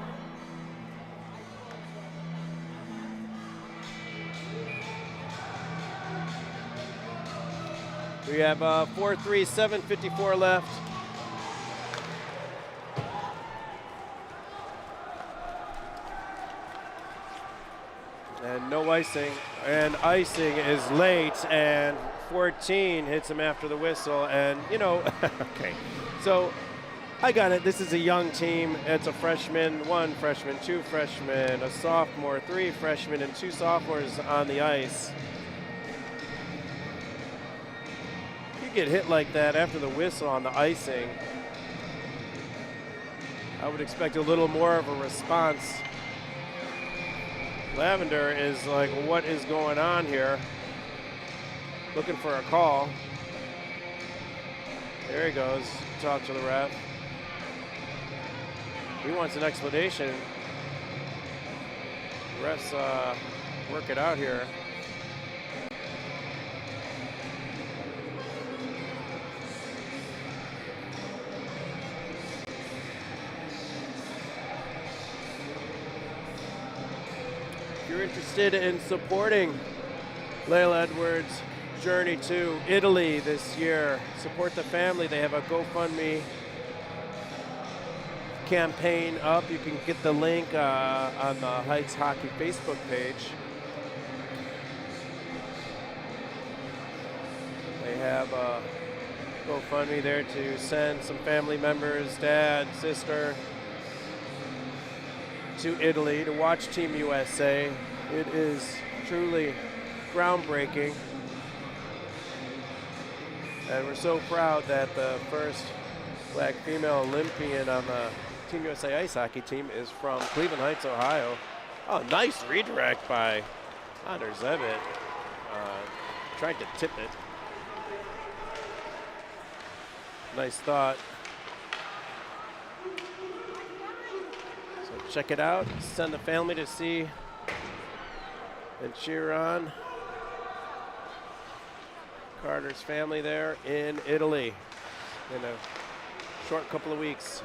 We have 4-3, 7:54 left. And no icing. And icing is late, and 14 hits him after the whistle. And, you know, okay. So I got it. This is a young team. It's a freshman, one freshman, two freshmen, a sophomore, three freshmen, and two sophomores on the ice. You get hit like that after the whistle on the icing, I would expect a little more of a response. Lavender is like, what is going on here? Looking for a call. There he goes, talk to the ref. He wants an explanation. Refs work it out here. If you're interested in supporting Layla Edwards' journey to Italy this year, support the family. They have a GoFundMe campaign up. You can get the link on the Heights Hockey Facebook page. They have a GoFundMe there to send some family members, dad, sister, to Italy to watch Team USA. It is truly groundbreaking. And we're so proud that the first black female Olympian on the Team USA ice hockey team is from Cleveland Heights, Ohio. Oh, nice redirect by Anderzevic. Tried to tip it. Nice thought. So check it out. Send the family to see and cheer on Carter's family there in Italy in a short couple of weeks.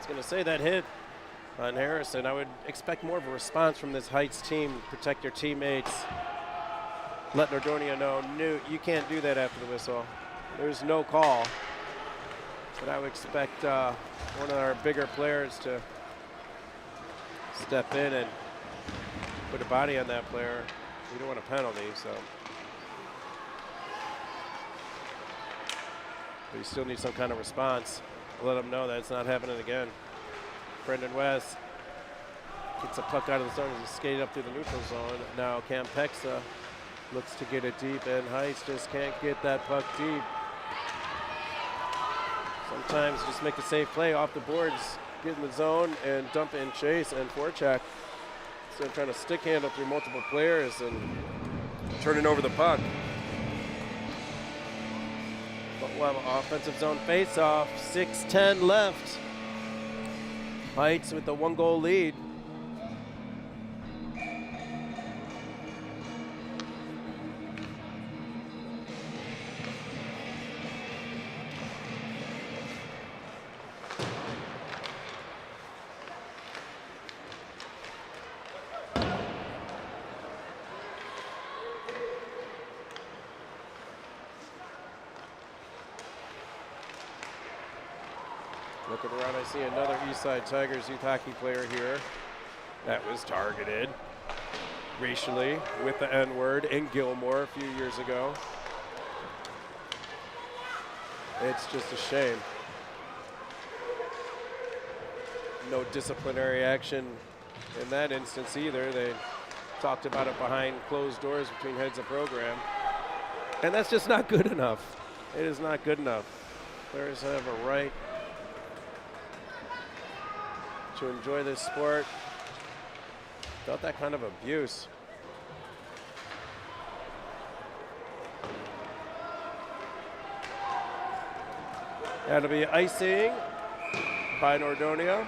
Going to say that hit on Harrison. I would expect more of a response from this Heights team. Protect your teammates. Let Nordonia know, no, you can't do that after the whistle. There's no call. But I would expect one of our bigger players to step in and put a body on that player. We don't want a penalty, so. But you still need some kind of response. Let them know that it's not happening again. Brendan West gets a puck out of the zone as he skated up through the neutral zone. Now Cam Pexa looks to get it deep, and Heights just can't get that puck deep. Sometimes just make a safe play off the boards, get in the zone and dump it in chase and forecheck. Instead of trying to stick handle through multiple players and turning over the puck. But we'll have an offensive zone face-off, 6:10 left. Heights with the 1-goal lead. Looking around, I see another Eastside Tigers youth hockey player here that was targeted racially with the N-word in Gilmore a few years ago. It's just a shame. No disciplinary action in that instance either. They talked about it behind closed doors between heads of program. And that's just not good enough. It is not good enough. Players have a right to enjoy this sport without that kind of abuse. That'll be icing by Nordonia.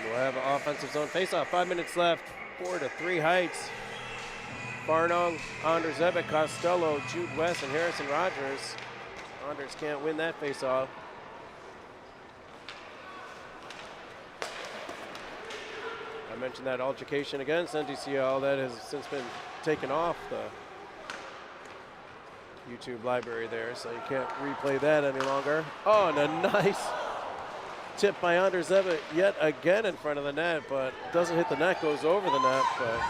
We'll have an offensive zone faceoff. 5 minutes left. 4-3 Heights. Farnung, Anderzevic, Costello, Jude West, and Harrison Rogers. Anders can't win that faceoff. I mentioned that altercation against NDCL that has since been taken off the YouTube library there, so you can't replay that any longer. Oh, and a nice tip by Anderzevic yet again in front of the net, but doesn't hit the net, goes over the net. But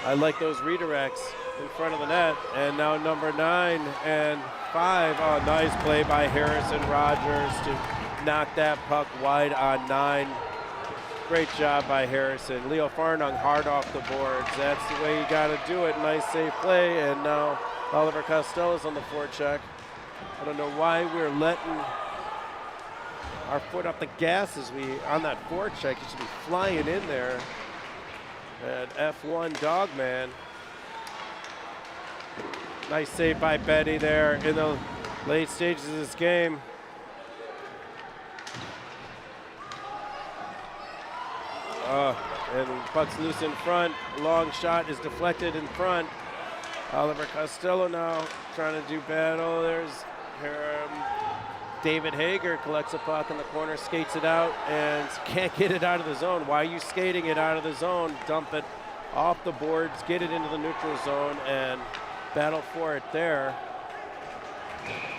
I like those redirects in front of the net. And now number 9 and 5. Oh, nice play by Harrison Rogers to knock that puck wide on 9. Great job by Harrison. Leo Farnung hard off the boards. That's the way you got to do it. Nice safe play. And now Oliver Costello's on the forecheck. I don't know why we're letting our foot off the gas as we on that forecheck. You should be flying in there. And F1 Dogman. Nice save by Betty there in the late stages of this game. And puck's loose in front. Long shot is deflected in front. Oliver Costello now trying to do battle. There's David Hager collects a puck in the corner, skates it out, and can't get it out of the zone. Why are you skating it out of the zone? Dump it off the boards, get it into the neutral zone, and battle for it there.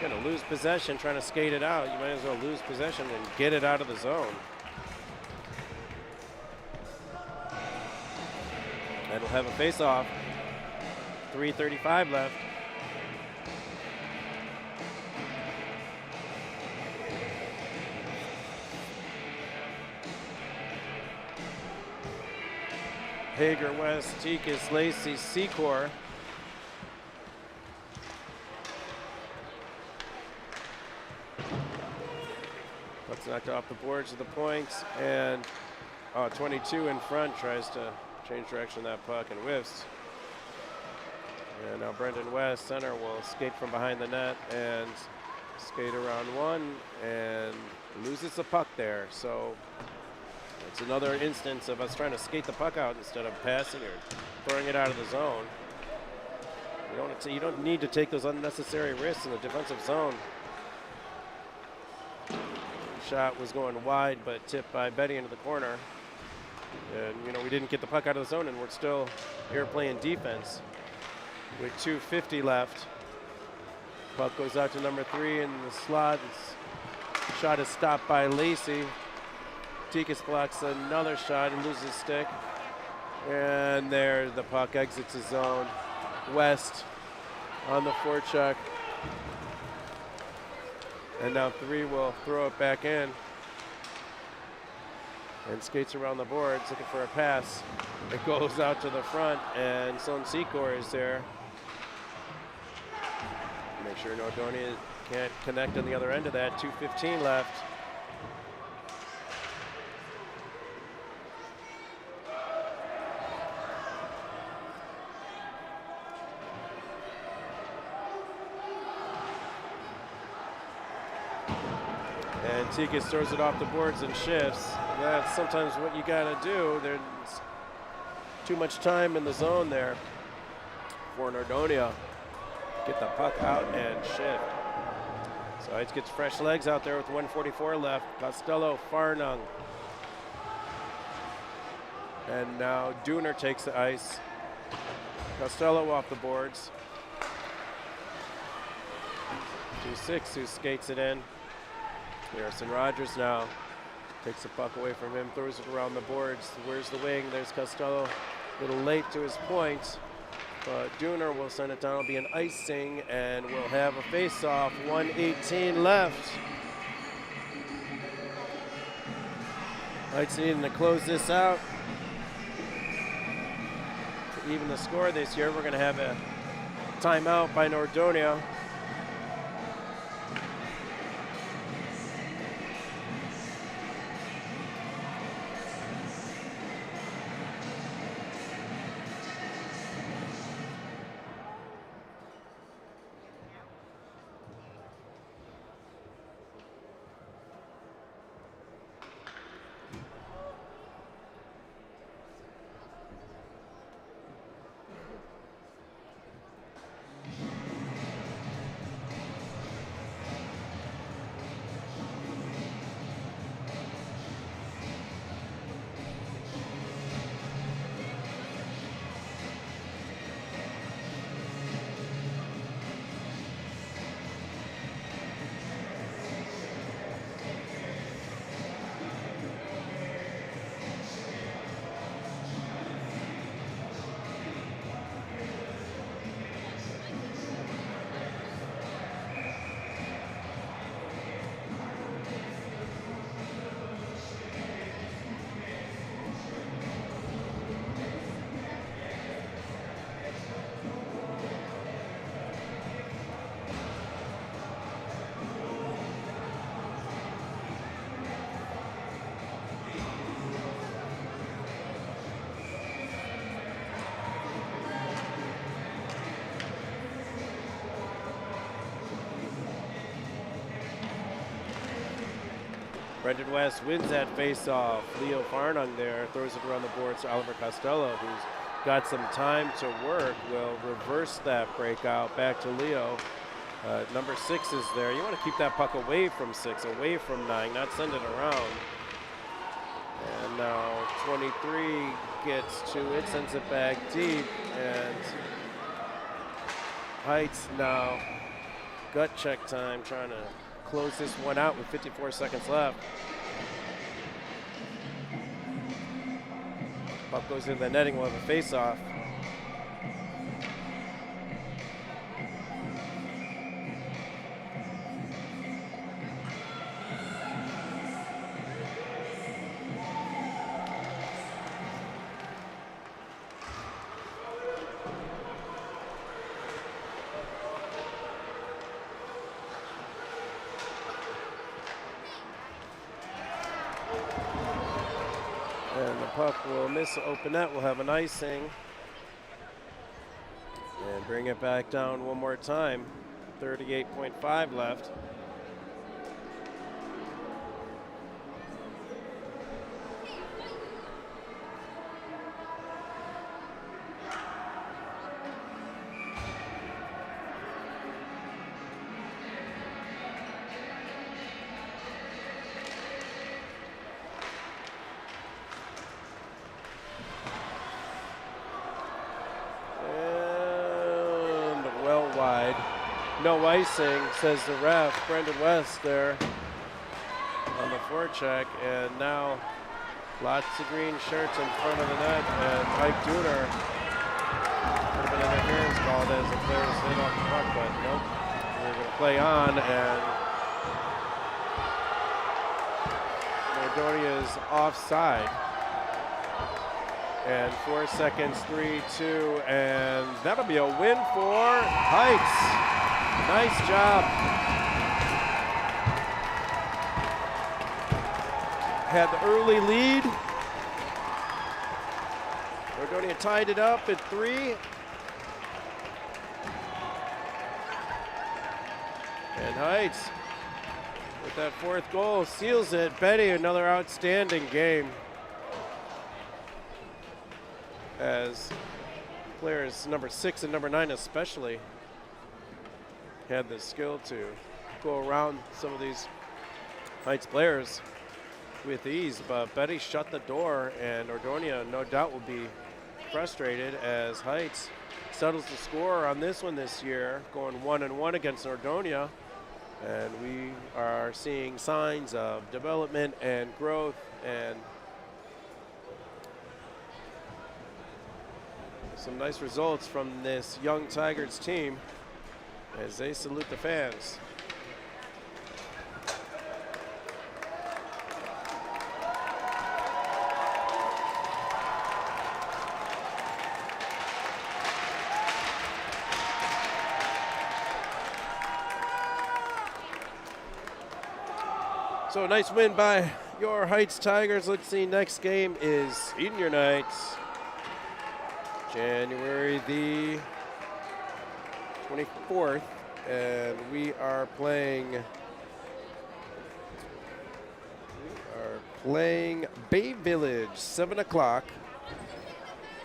You're going to lose possession trying to skate it out. You might as well lose possession and get it out of the zone. And we'll have a face-off. 3:35 left. Hager, West, Tikas, Lacey, Secor. Puck's knocked off the boards of the points, and 22 in front tries to change direction of that puck and whiffs. And now Brendan West, center, will skate from behind the net and skate around one and loses the puck there. So it's another instance of us trying to skate the puck out instead of passing or throwing it out of the zone. You don't need to take those unnecessary risks in the defensive zone. Shot was going wide, but tipped by Betty into the corner. And we didn't get the puck out of the zone, and we're still here playing defense with 2:50 left. Puck goes out to number 3 in the slot. Shot is stopped by Lacey. Tikas blocks another shot and loses stick. And there the puck exits the zone. West on the forecheck. And now 3 will throw it back in. And skates around the boards looking for a pass. It goes out to the front, and Sloan Secor is there. Make sure Nordonia can't connect on the other end of that. 2:15 left. And Tikas throws it off the boards and shifts. That's sometimes what you gotta do. There's too much time in the zone there for Nordonia. Get the puck out and shift. So it gets fresh legs out there with 1:44 left. Costello, Farnung. And now Dooner takes the ice. Costello off the boards. 2-6 who skates it in. Harrison Rogers now takes the puck away from him, throws it around the boards. Where's the wing? There's Costello. A little late to his point, but Dooner will send it down. It'll be an icing, and we'll have a face-off. 1:18 left. Knights needing to close this out. To even the score this year, we're going to have a timeout by Nordonia. Brendan West wins that face-off. Leo Farnung there throws it around the boards to Oliver Costello, who's got some time to work, will reverse that breakout back to Leo. Number 6 is there. You want to keep that puck away from 6, away from 9, not send it around. And now 23 gets to it, sends it back deep, and Heights now gut check time, trying to close this one out with 54 seconds left. Puck goes into the netting. We'll have a face-off. And the puck will miss the open net. We'll have an icing. And bring it back down one more time. 38.5 left. Wide. No icing, says the ref, Brendan West there on the forecheck. And now lots of green shirts in front of the net, and Mike Dooner. Could have been interference called as the players hit off the puck, but nope. We're going to play on, and Nordonia is offside. And 4 seconds, 3, 2, and that'll be a win for Heights. Nice job. Had the early lead. Nordonia tied it up at 3. And Heights, with that 4th goal, seals it. Betty, another outstanding game. As players number 6 and number 9 especially had the skill to go around some of these Heights players with ease, but Betty shut the door, and Nordonia no doubt will be frustrated as Heights settles the score on this one this year, going 1-1 against Nordonia, and we are seeing signs of development and growth and some nice results from this young Tigers team as they salute the fans. So a nice win by your Heights Tigers. Let's see, next game is senior night. January the 24th, and we are playing Bay Village, 7 o'clock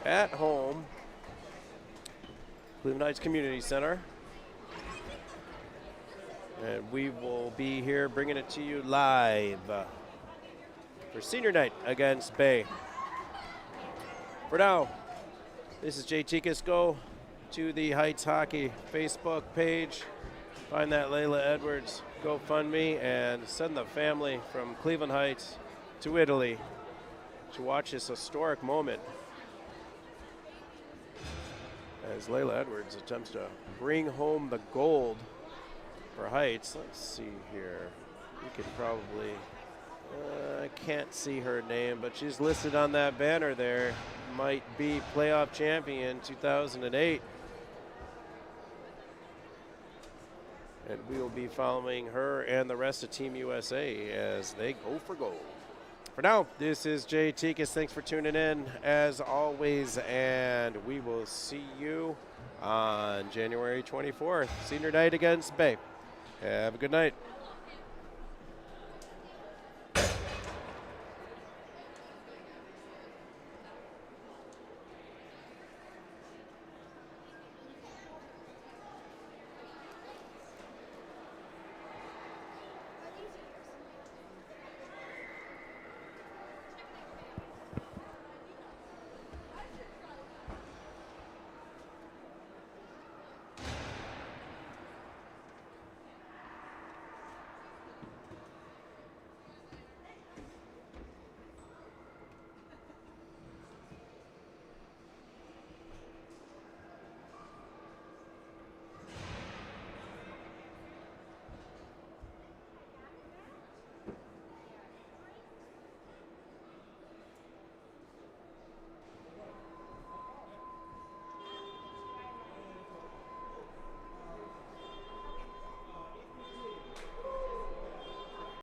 at home, Cleveland Heights Community Center. And we will be here bringing it to you live for senior night against Bay. For now, this is JT Kiss. Go to the Heights Hockey Facebook page. Find that Layla Edwards GoFundMe and send the family from Cleveland Heights to Italy to watch this historic moment as Layla Edwards attempts to bring home the gold for Heights. Let's see here. You could probably, I can't see her name, but she's listed on that banner there. Might be playoff champion 2008. And we will be following her and the rest of Team USA as they go for gold. For now, this is Jay Tikas. Thanks for tuning in as always, and we will see you on January 24th, senior night against Bay. Have a good night.